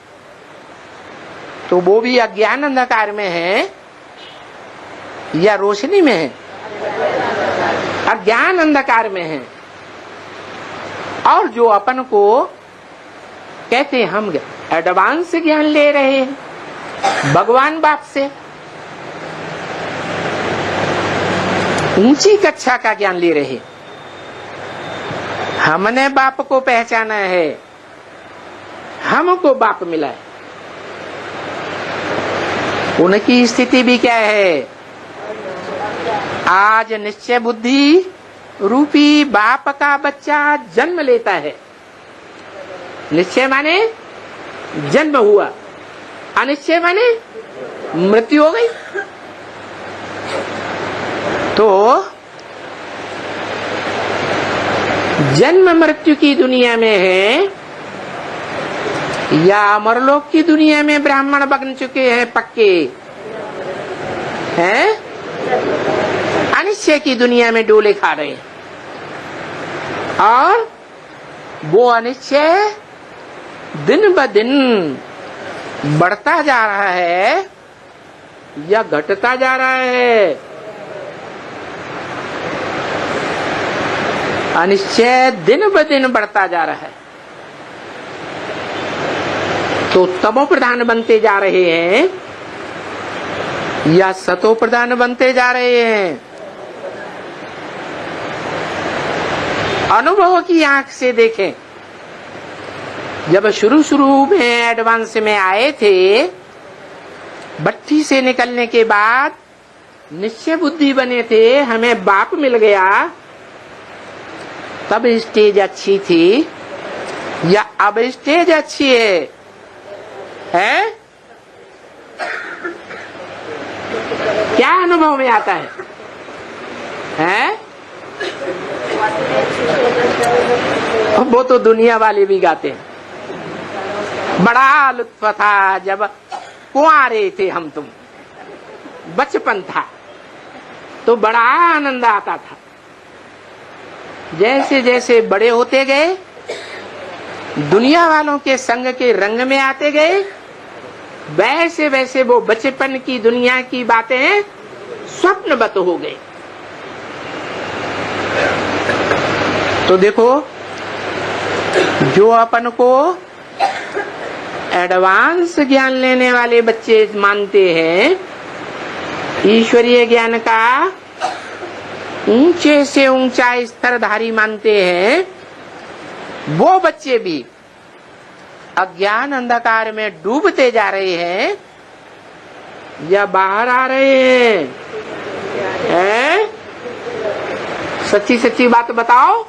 Speaker 1: तो वो भी अज्ञान अंधकार में है या रोशनी में है? अज्ञान अंधकार में है। और जो अपन को कहते हैं हम एडवांस ज्ञान ले रहे हैं भगवान बाप से, ऊंची कक्षा का ज्ञान ले रहे हैं, हमने बाप को पहचाना है, हमको बाप मिला है। उनकी स्थिति भी क्या है? आज निश्चय बुद्धि रूपी बाप का बच्चा जन्म लेता है। निश्चय माने जन्म हुआ, अनिश्चय माने मृत्यु हो गई। तो जन्म मृत्यु की दुनिया में है या अमरलोक की दुनिया में ब्राह्मण बन चुके हैं पक्के हैं, अनिश्चय की दुनिया में डोले खा रहे हैं। और वो अनिश्चय दिन ब दिन बढ़ता जा रहा है या घटता जा रहा है? अनिश्चय दिन ब दिन बढ़ता जा रहा है। तो तमो प्रधान बनते जा रहे हैं या सतो प्रधान बनते जा रहे हैं? अनुभव की आंख से देखें। जब शुरू में एडवांस में आए थे, भट्टी से निकलने के बाद निश्चय बुद्धि बने थे, हमें बाप मिल गया, तब स्टेज अच्छी थी या अब स्टेज अच्छी है? क्या अनुभव में आता है? वो तो दुनिया वाले भी गाते हैं। बड़ा लुत्फ था जब कुंवारे थे हम तुम, बचपन था तो बड़ा आनंद आता था। जैसे जैसे बड़े होते गए, दुनिया वालों के संग के रंग में आते गए, वैसे वैसे वो बचपन की दुनिया की बातें स्वप्नवत हो गई। तो देखो, जो अपन को एडवांस ज्ञान लेने वाले बच्चे मानते हैं, ईश्वरीय ज्ञान का ऊंचे से ऊंचा स्तरधारी मानते हैं, वो बच्चे भी अज्ञान अंधकार में डूबते जा रहे हैं या बाहर आ रहे हैं? सच्ची सच्ची बात बताओ।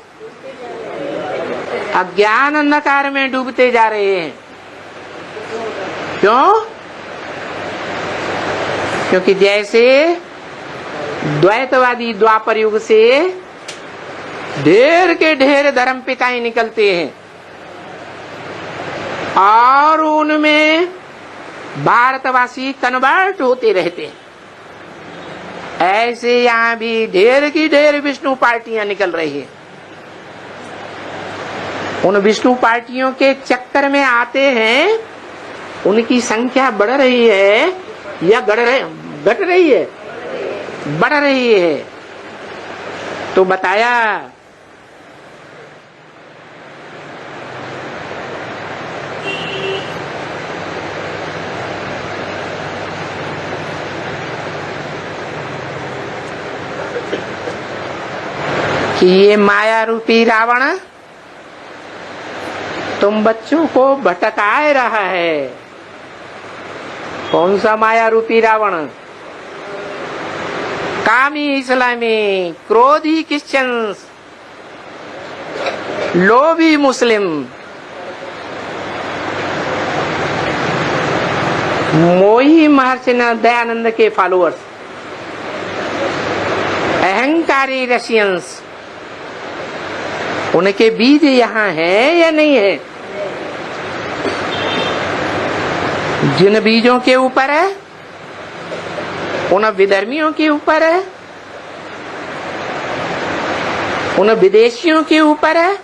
Speaker 1: अज्ञान अंधकार में डूबते जा रहे हैं। क्यों? क्योंकि जैसे द्वैतवादी द्वापर युग से ढेर के ढेर धर्म पिताएं निकलते हैं और उनमें भारतवासी कन्वर्ट होते रहते हैं, ऐसे यहाँ भी ढेर की ढेर विष्णु पार्टियां निकल रही है। उन विष्णु पार्टियों के चक्कर में आते हैं, उनकी संख्या बढ़ रही है या घट रही है? बढ़ रही है। तो बताया कि ये माया रूपी रावण तुम बच्चों को भटकाए रहा है। कौन सा माया रूपी रावण? कामी इस्लामी, क्रोधी क्रिश्चियंस, लोभी मुस्लिम, मोही महर्षि दयानंद के फॉलोअर्स, अहंकारी रशियंस, उनके बीज यहाँ है या नहीं है? जिन बीजों के ऊपर है, उन विधर्मियों के ऊपर है, उन विदेशियों के ऊपर है।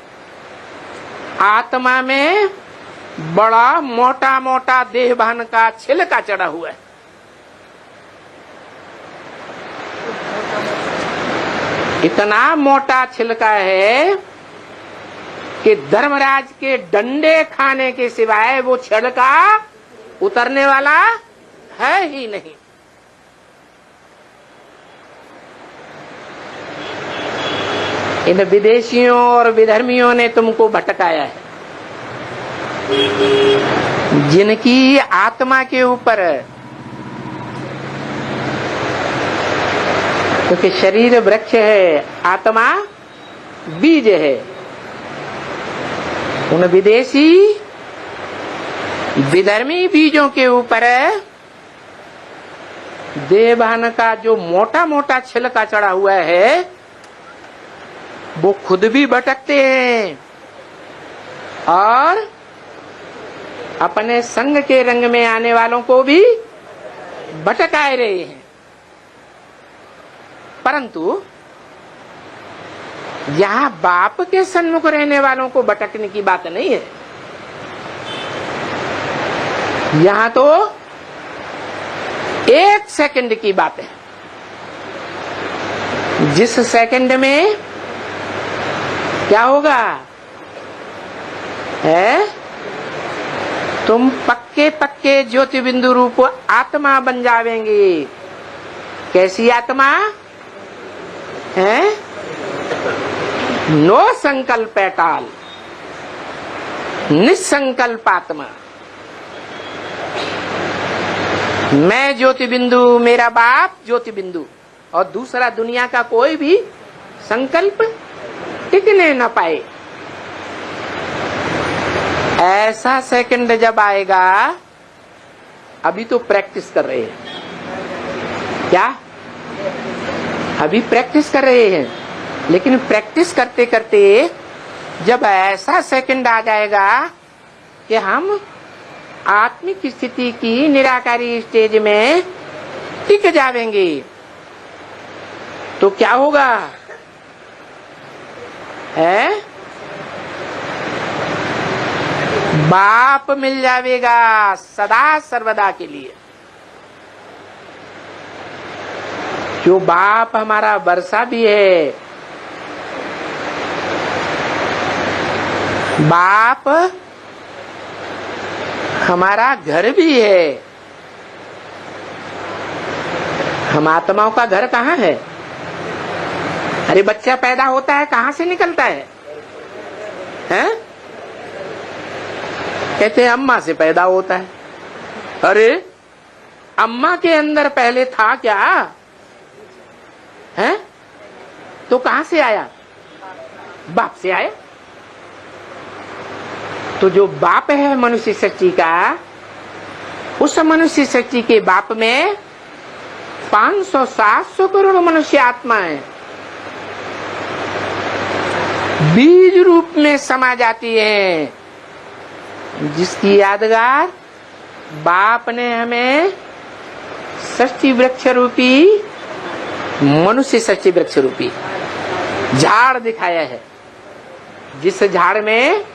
Speaker 1: आत्मा में बड़ा मोटा मोटा देहभान का छिलका चढ़ा हुआ है। इतना मोटा छिलका है कि धर्मराज के डंडे खाने के सिवाय वो छिलका उतरने वाला है ही नहीं। इन विदेशियों और विधर्मियों ने तुमको भटकाया है। जिनकी आत्मा के ऊपर, क्योंकि शरीर वृक्ष है, आत्मा बीज है, उन विदेशी विधर्मी बीजों के ऊपर देवभान का जो मोटा मोटा छिलका चढ़ा हुआ है, वो खुद भी भटकते हैं और अपने संग के रंग में आने वालों को भी भटकाए रहे हैं। परंतु यहाँ बाप के सन्मुख रहने वालों को भटकने की बात नहीं है। यहाँ तो एक सेकंड की बात है। जिस सेकंड में क्या होगा है, तुम पक्के पक्के ज्योति बिंदु रूप आत्मा बन जावेंगे। कैसी आत्मा है? नो संकल्प एटाल, निसंकल्प आत्मा। मैं ज्योति बिंदु, मेरा बाप ज्योति बिंदु, और दूसरा दुनिया का कोई भी संकल्प टिकने न पाए। ऐसा सेकंड जब आएगा, अभी तो प्रैक्टिस कर रहे हैं। क्या? अभी प्रैक्टिस कर रहे हैं, लेकिन प्रैक्टिस करते करते जब ऐसा सेकंड आ जाएगा कि हम आत्मिक स्थिति की निराकारी स्टेज में टिक जावेंगे, तो क्या होगा है? बाप मिल जाएगा सदा सर्वदा के लिए। जो बाप हमारा वर्षा भी है, बाप हमारा घर भी है। हम आत्माओं का घर कहाँ है? अरे बच्चा पैदा होता है, कहाँ से निकलता है? हैं? कहते हैं अम्मा से पैदा होता है। अरे अम्मा के अंदर पहले था क्या है? तो कहाँ से आया? बाप से आया। तो जो बाप है मनुष्य सृष्टि का, उस मनुष्य सृष्टि के बाप में 500-700 करोड़ मनुष्य आत्मा है, बीज रूप में समा जाती है, जिसकी यादगार बाप ने हमें सृष्टि वृक्ष रूपी, मनुष्य सृष्टि वृक्ष रूपी झाड़ दिखाया है। जिस झाड़ में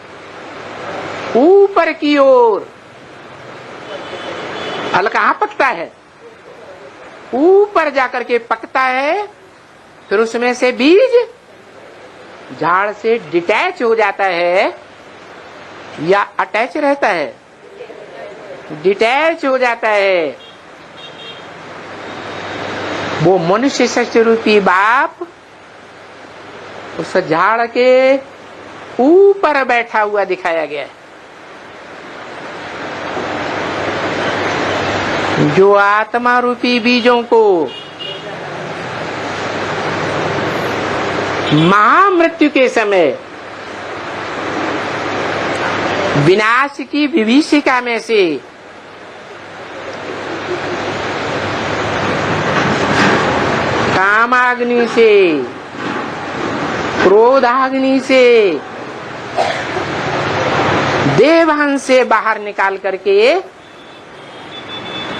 Speaker 1: ऊपर की ओर फल कहाँ पकता है? ऊपर जाकर के पकता है, फिर उसमें से बीज झाड़ से डिटैच हो जाता है या अटैच रहता है? डिटैच हो जाता है। वो मनुष्य सृष्टि रूपी बाप उस झाड़ के ऊपर बैठा हुआ दिखाया गया है। जो आत्मा रूपी बीजों को महामृत्यु के समय विनाश की विभीषिका में से कामाग्नि से, क्रोधाग्नि से, देवहन से बाहर निकाल करके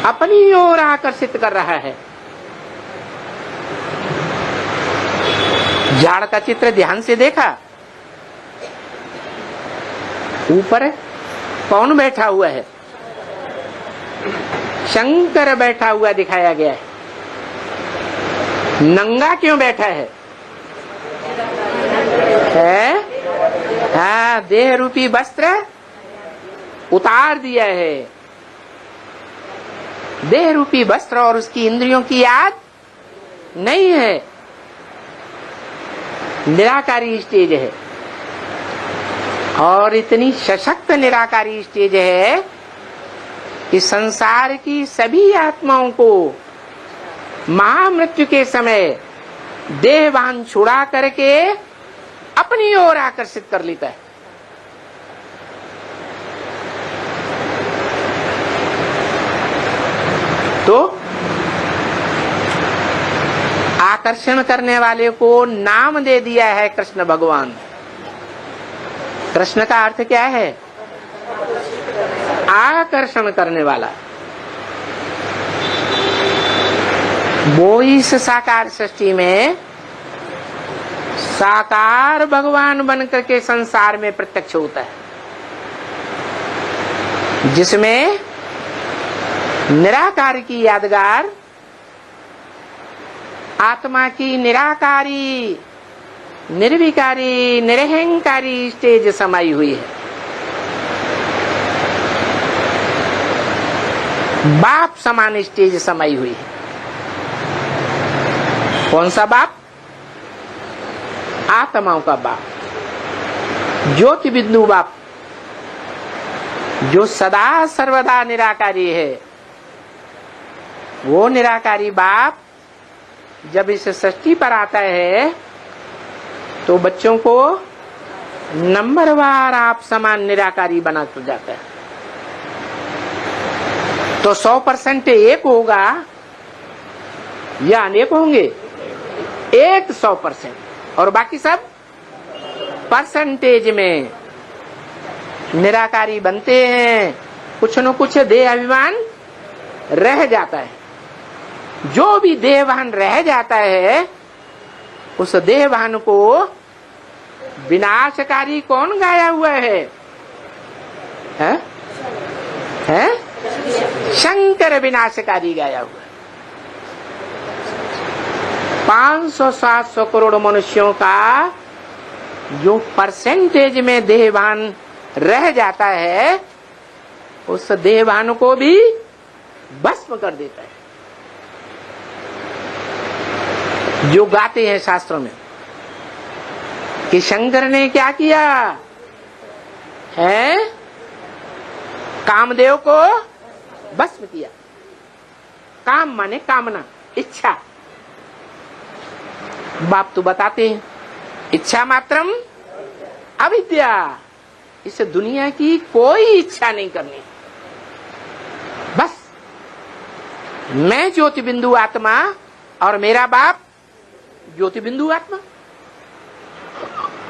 Speaker 1: अपनी ओर आकर्षित कर रहा है। झाड़ का चित्र ध्यान से देखा, ऊपर कौन बैठा हुआ है? शंकर बैठा हुआ दिखाया गया है। नंगा क्यों बैठा है? हाँ, देह रूपी वस्त्र उतार दिया है। देह रूपी वस्त्र और उसकी इंद्रियों की याद नहीं है। निराकारी स्टेज है और इतनी सशक्त निराकारी स्टेज है कि संसार की सभी आत्माओं को महामृत्यु के समय देहभान छुड़ा करके अपनी ओर आकर्षित कर लेता है। तो आकर्षण करने वाले को नाम दे दिया है कृष्ण भगवान। कृष्ण का अर्थ क्या है? आकर्षण करने वाला। वो इस साकार सृष्टि में साकार भगवान बनकर के संसार में प्रत्यक्ष होता है, जिसमें निराकार की यादगार आत्मा की निराकारी, निर्विकारी, निरहंकारी स्टेज समाई हुई है। बाप समान स्टेज समाई हुई है। कौन सा बाप? आत्माओं का बाप, ज्योति बिंदु बाप, जो सदा सर्वदा निराकारी है। वो निराकारी बाप जब इस सृष्टि पर आता है तो बच्चों को नंबरवार आप समान निराकारी बना तो जाता है। तो 100% एक होगा या अनेक होंगे? एक 100% और बाकी सब परसेंटेज में निराकारी बनते हैं। कुछ न कुछ देह अभिमान रह जाता है। जो भी देहवान रह जाता है उस देहवान को विनाशकारी कौन गाया हुआ है? हैं? शंकर विनाशकारी गाया हुआ है। 500-700 करोड़ मनुष्यों का जो परसेंटेज में देहवान रह जाता है उस देहवान को भी भस्म कर देता है। जो गाते हैं शास्त्रों में कि शंकर ने क्या किया है? कामदेव को भस्म किया। काम माने कामना, इच्छा। बाप तो बताते हैं इच्छा मात्रम अविद्या। इस दुनिया की कोई इच्छा नहीं करनी, बस मैं ज्योति बिंदु आत्मा और मेरा बाप ज्योति बिंदु आत्मा।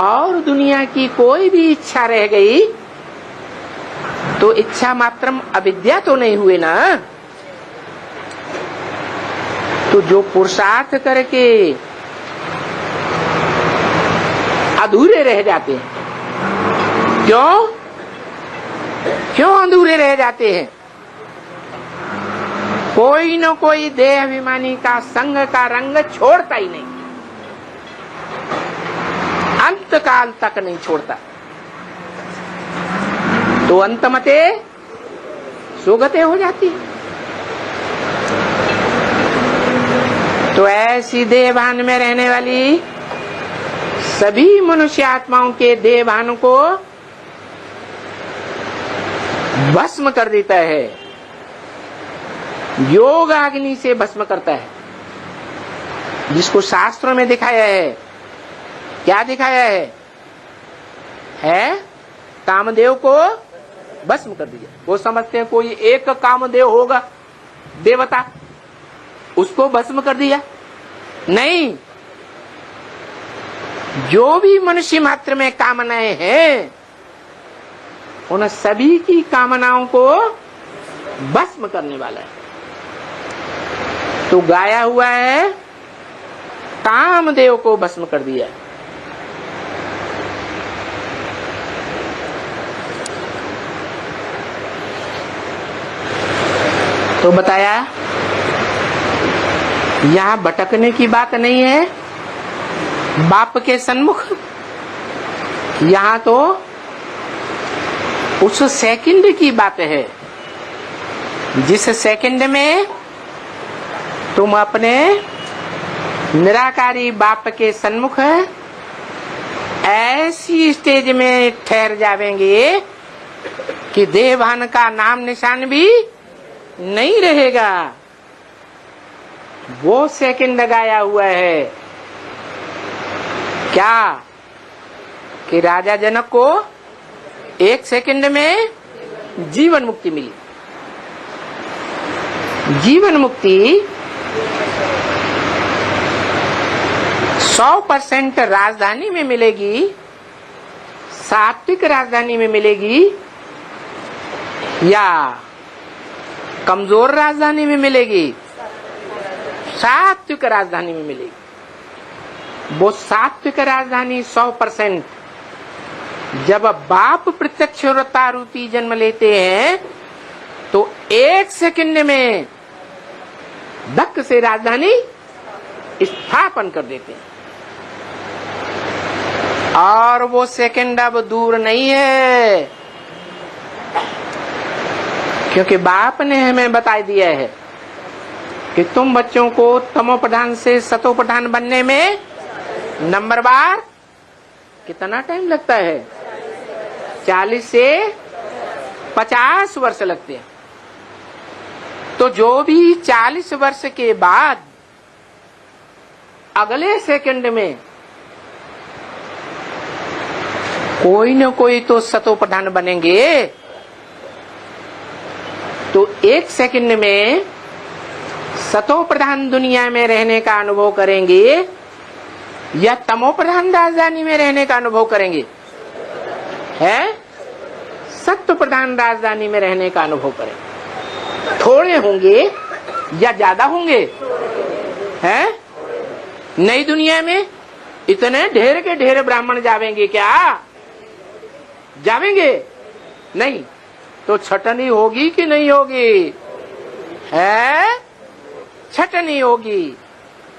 Speaker 1: और दुनिया की कोई भी इच्छा रह गई तो इच्छा मात्रम अविद्या तो नहीं हुए ना। तो जो पुरुषार्थ करके अधूरे रह जाते हैं, क्यों अधूरे रह जाते हैं? कोई न कोई देह अभिमानी का संग का रंग छोड़ता ही नहीं, अंत काल तक नहीं छोड़ता। तो अंतमते सुगते हो जाती है। तो ऐसी देहभान में रहने वाली सभी मनुष्य आत्माओं के देहभान को भस्म कर देता है, योग अग्नि से भस्म करता है, जिसको शास्त्रों में दिखाया है। क्या दिखाया है? कामदेव को भस्म कर दिया। वो समझते हैं कोई एक कामदेव होगा देवता, उसको भस्म कर दिया। नहीं, जो भी मनुष्य मात्र में कामनाएं हैं उन सभी की कामनाओं को भस्म करने वाला है। तो गाया हुआ है कामदेव को भस्म कर दिया। तो बताया यहां भटकने की बात नहीं है बाप के सन्मुख, यहां तो उस सेकंड की बात है जिस सेकंड में तुम अपने निराकारी बाप के सन्मुख ऐसी स्टेज में ठहर जावेंगे कि देहभान का नाम निशान भी नहीं रहेगा। वो सेकंड गाया हुआ है। क्या कि राजा जनक को एक सेकंड में जीवन मुक्ति मिली। जीवन मुक्ति 100% राजधानी में मिलेगी, सात्विक राजधानी में मिलेगी या कमजोर राजधानी में मिलेगी? सात्विक राजधानी में मिलेगी। वो सात्विक राजधानी 100% जब बाप प्रत्यक्षता रूपी जन्म लेते हैं तो एक सेकंड में धक्क से राजधानी स्थापन कर देते हैं। और वो सेकंड अब दूर नहीं है, क्योंकि बाप ने हमें बता दिया है कि तुम बच्चों को तमो प्रधान से सतो प्रधान बनने में नंबर बार कितना टाइम लगता है? 40 से 50 वर्ष लगते हैं। तो जो भी 40 वर्ष के बाद अगले सेकंड में कोई न कोई तो सतो प्रधान बनेंगे, तो एक सेकंड में सतो प्रधान दुनिया में रहने का अनुभव करेंगे या तमो प्रधान राजधानी में रहने का अनुभव करेंगे? है सत्व प्रधान राजधानी में रहने का अनुभव करेंगे। थोड़े होंगे या ज्यादा होंगे? हैं? नई दुनिया में इतने ढेर के ढेर ब्राह्मण जावेंगे क्या? जावेंगे नहीं। तो छटनी होगी कि नहीं होगी? है छटनी होगी।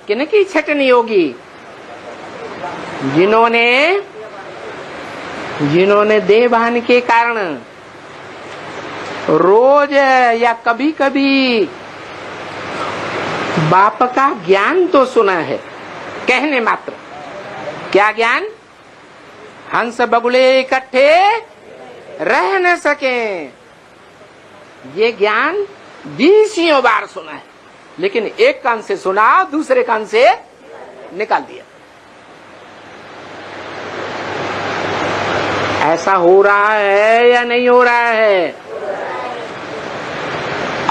Speaker 1: किनकी छटनी होगी? जिन्होंने देहभान के कारण रोज या कभी कभी बाप का ज्ञान तो सुना है, कहने मात्र। क्या ज्ञान? हंस बगुले इकट्ठे रह न सके, ये ज्ञान 20 बार सुना है, लेकिन एक कान से सुना, दूसरे कान से निकाल दिया। ऐसा हो रहा है या नहीं हो रहा है?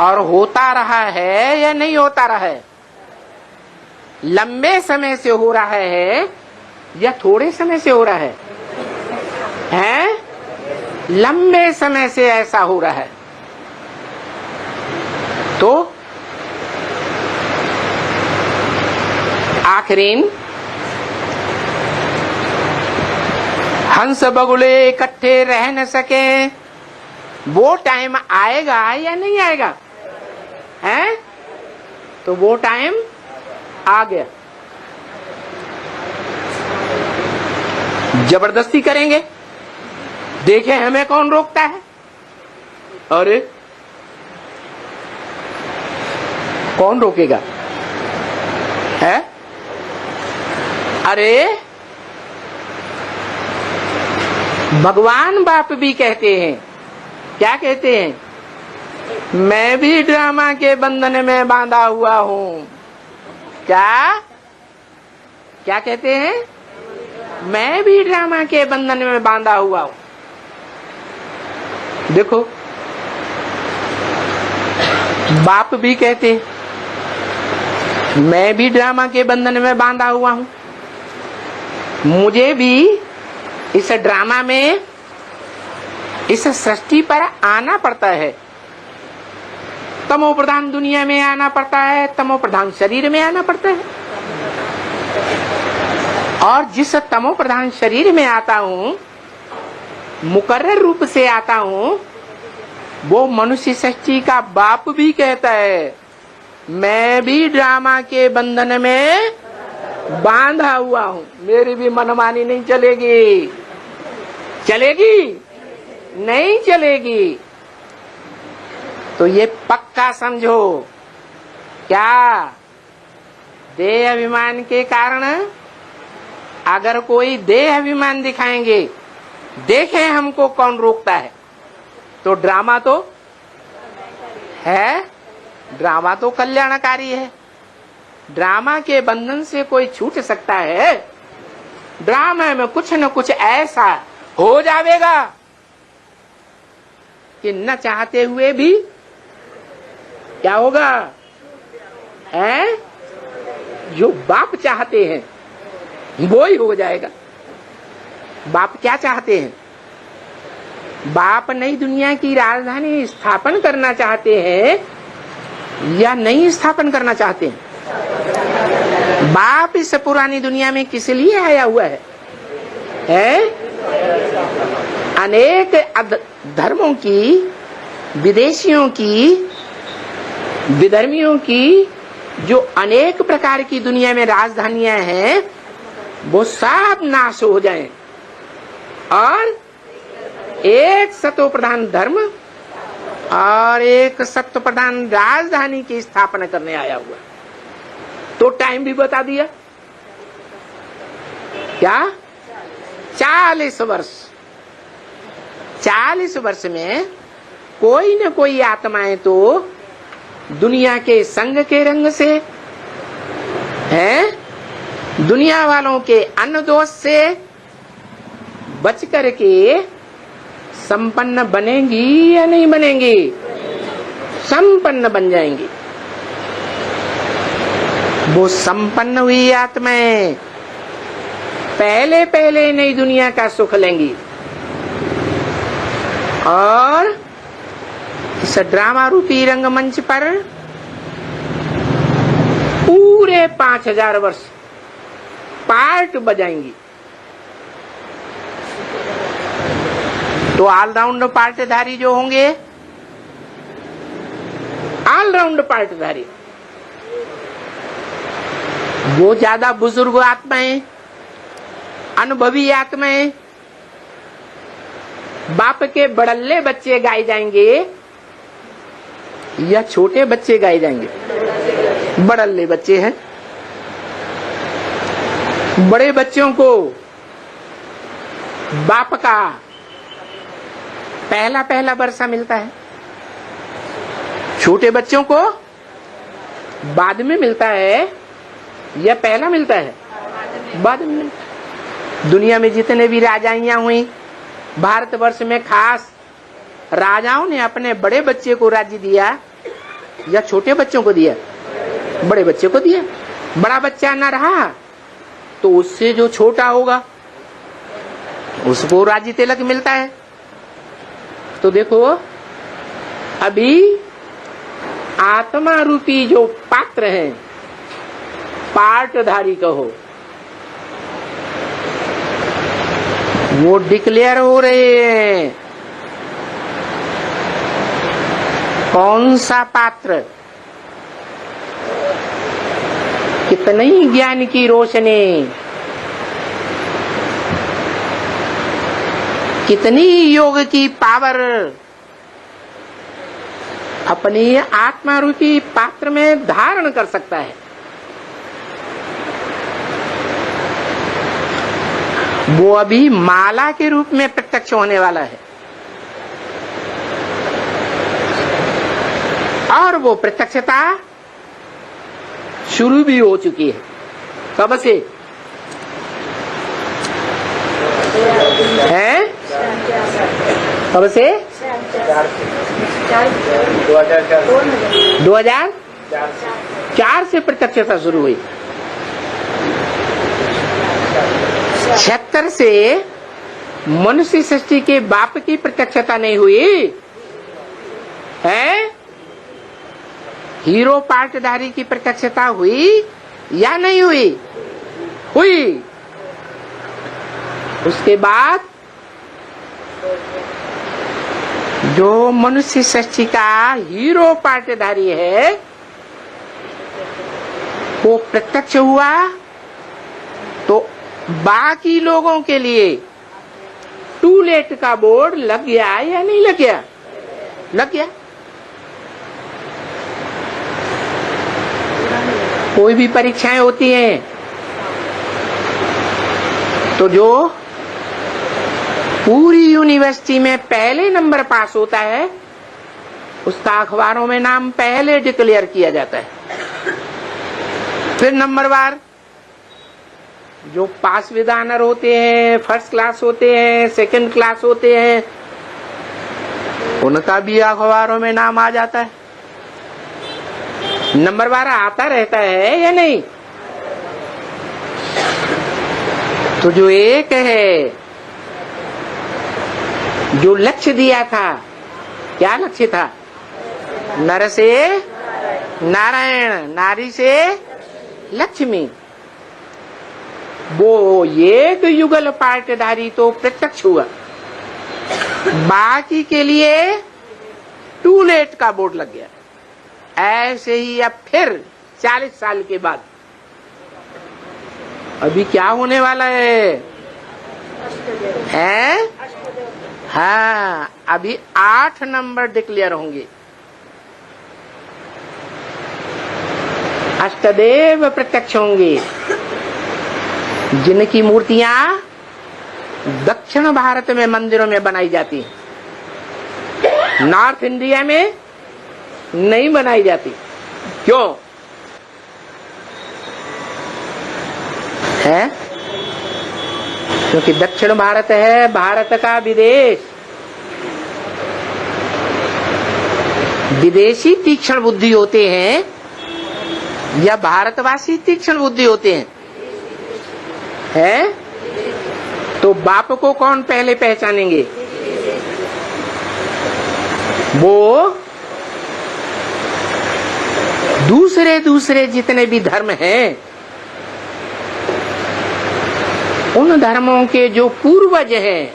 Speaker 1: और होता रहा है या नहीं होता रहा है? लंबे समय से हो रहा है या थोड़े समय से हो रहा है? हैं? लंबे समय से ऐसा हो रहा है। तो आखिरीन हंस बगुले इकट्ठे रह न सके, वो टाइम आएगा या नहीं आएगा? हैं? तो वो टाइम आ गया। जबरदस्ती करेंगे, देखें हमें कौन रोकता है। अरे कौन रोकेगा? है? अरे भगवान बाप भी कहते हैं, क्या कहते हैं? मैं भी ड्रामा के बंधन में बांधा हुआ हूं। क्या क्या कहते हैं? मैं भी ड्रामा के बंधन में बांधा हुआ हूं। देखो, बाप भी कहते हैं मैं भी ड्रामा के बंधन में बांधा हुआ हूं, मुझे भी इस ड्रामा में, इस सृष्टि पर आना पड़ता है। तमो प्रधान दुनिया में आना पड़ता है, तमो प्रधान शरीर में आना पड़ता है। और जिस तमो प्रधान शरीर में आता हूं, मुकर्रर रूप से आता हूं, वो मनुष्य सृष्टि का बाप भी कहता है मैं भी ड्रामा के बंधन में बांधा हुआ हूं, मेरी भी मनमानी नहीं चलेगी। चलेगी? नहीं चलेगी। तो ये पक्का समझो। क्या? देह अभिमान के कारण अगर कोई देह अभिमान दिखाएंगे, देखें हमको कौन रोकता है, तो ड्रामा तो है, ड्रामा तो कल्याणकारी है। ड्रामा के बंधन से कोई छूट सकता है? ड्रामा में कुछ न कुछ ऐसा हो जाएगा कि न चाहते हुए भी क्या होगा है? जो बाप चाहते हैं वो ही हो जाएगा। बाप क्या चाहते हैं? बाप नई दुनिया की राजधानी स्थापन करना चाहते हैं या नहीं स्थापन करना चाहते हैं? बाप इस पुरानी दुनिया में किस लिए आया हुआ है? अनेक धर्मों की, विदेशियों की, विधर्मियों की जो अनेक प्रकार की दुनिया में राजधानियां हैं, वो सब नाश हो जाएं और एक सत्व प्रधान धर्म और एक सत्व प्रधान राजधानी की स्थापना करने आया हुआ। तो टाइम भी बता दिया, क्या? 40 वर्ष। 40 वर्ष में कोई न कोई आत्माएं तो दुनिया के संग के रंग से हैं, दुनिया वालों के अन्न दोष से बच करके संपन्न बनेंगी या नहीं बनेंगी? संपन्न बन जाएंगी। वो संपन्न हुई आत्माएं पहले पहले नई दुनिया का सुख लेंगी और इस ड्रामा रूपी रंगमंच पर पूरे 5000 वर्ष पार्ट बजाएंगी। तो ऑलराउंड पार्टधारी जो होंगे, ऑलराउंड पार्टधारी, वो ज्यादा बुजुर्ग आत्माएं, अनुभवी आत्माएं, बाप के बड़ल्ले बच्चे गाए जाएंगे या छोटे बच्चे गाए जाएंगे? बड़ल्ले बच्चे हैं। बड़े बच्चों को बाप का पहला पहला वर्षा मिलता है, छोटे बच्चों को बाद में मिलता है या पहला मिलता है? बाद में मिलता है। दुनिया में जितने भी राजाइयां हुई, भारतवर्ष में खास राजाओं ने अपने बड़े बच्चे को राज्य दिया या छोटे बच्चों को दिया? बड़े बच्चे को दिया। बड़ा बच्चा न रहा तो उससे जो छोटा होगा उसको राज्य तिलक मिलता है। तो देखो, अभी आत्मा रूपी जो पात्र हैं, पार्टधारी कहो, वो डिक्लेयर हो रहे हैं। कौन सा पात्र? कितनी ज्ञान की रोशनी, कितनी योग की पावर अपनी आत्मा रूपी पात्र में धारण कर सकता है। वो अभी माला के रूप में प्रत्यक्ष होने वाला है, और वो प्रत्यक्षता शुरू भी हो चुकी है। कब से है? कब से? 2004 से प्रत्यक्षता शुरू हुई। 76 से मनुष्य सृष्टि के बाप की प्रत्यक्षता नहीं हुई है? हीरो पार्टधारी की प्रत्यक्षता हुई या नहीं हुई? हुई। उसके बाद जो मनुष्य सृष्टि का हीरो पार्टधारी है वो प्रत्यक्ष हुआ, तो बाकी लोगों के लिए टू लेट का बोर्ड लग गया या नहीं लग गया? लग गया। कोई भी परीक्षाएं होती हैं तो जो पूरी यूनिवर्सिटी में पहले नंबर पास होता है उसका अखबारों में नाम पहले डिक्लेयर किया जाता है। फिर नंबरवार जो पास विद ऑनर होते हैं, फर्स्ट क्लास होते हैं, सेकंड क्लास होते हैं, उनका भी अखबारों में नाम आ जाता है। नंबरवार आता रहता है या नहीं? तो जो एक है, जो लक्ष्य दिया था, क्या लक्ष्य था? नर से नारायण, नारी से लक्ष्मी। वो एक युगल पार्टधारी तो प्रत्यक्ष हुआ, बाकी के लिए टू लेट का बोर्ड लग गया। ऐसे ही अब फिर 40 साल के बाद अभी क्या होने वाला है? हाँ, अभी 8 नंबर डिक्लेयर होंगे। अष्टदेव प्रत्यक्ष होंगे, जिनकी मूर्तियां दक्षिण भारत में मंदिरों में बनाई जाती हैं, नॉर्थ इंडिया में नहीं बनाई जाती। क्यों है? क्योंकि दक्षिण भारत है भारत का विदेश। विदेशी तीक्ष्ण बुद्धि होते हैं या भारतवासी तीक्ष्ण बुद्धि होते हैं? है? तो बाप को कौन पहले पहचानेंगे? वो दूसरे जितने भी धर्म हैं, उन धर्मों के जो पूर्वज हैं,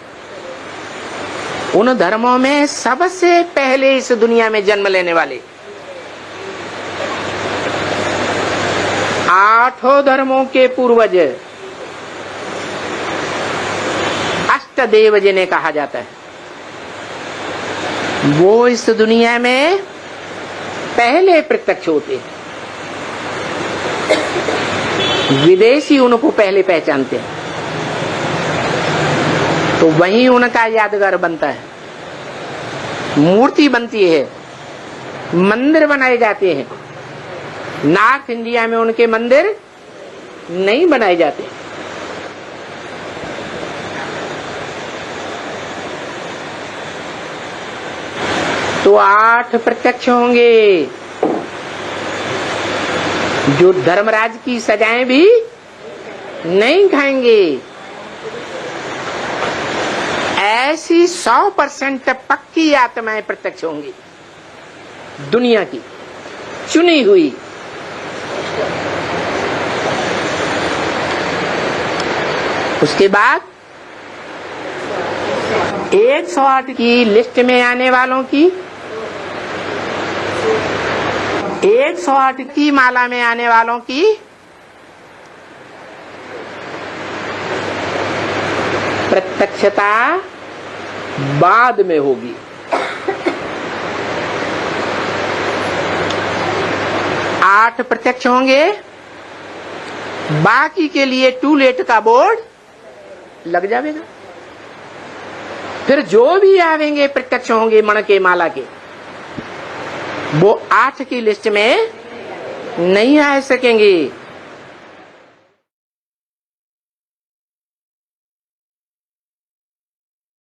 Speaker 1: उन धर्मों में सबसे पहले इस दुनिया में जन्म लेने वाले 8 धर्मों के पूर्वज अष्टदेव जिन्हें कहा जाता है, वो इस दुनिया में पहले प्रत्यक्ष होते हैं। विदेशी उनको पहले पहचानते हैं, तो वहीं उनका यादगार बनता है, मूर्ति बनती है, मंदिर बनाए जाते हैं। नॉर्थ इंडिया में उनके मंदिर नहीं बनाए जाते। तो 8 प्रत्यक्ष होंगे, जो धर्मराज की सजाएं भी नहीं खाएंगे। ऐसी 100% पक्की आत्माएं प्रत्यक्ष होंगी, दुनिया की चुनी हुई। उसके बाद 108 की लिस्ट में आने वालों की, 108 की माला में आने वालों की प्रत्यक्षता बाद में होगी। 8 प्रत्यक्ष होंगे, बाकी के लिए टू लेट का बोर्ड लग जाएगा। फिर जो भी आवेंगे प्रत्यक्ष होंगे मण के माला के, वो 8 की लिस्ट में नहीं आ सकेंगे।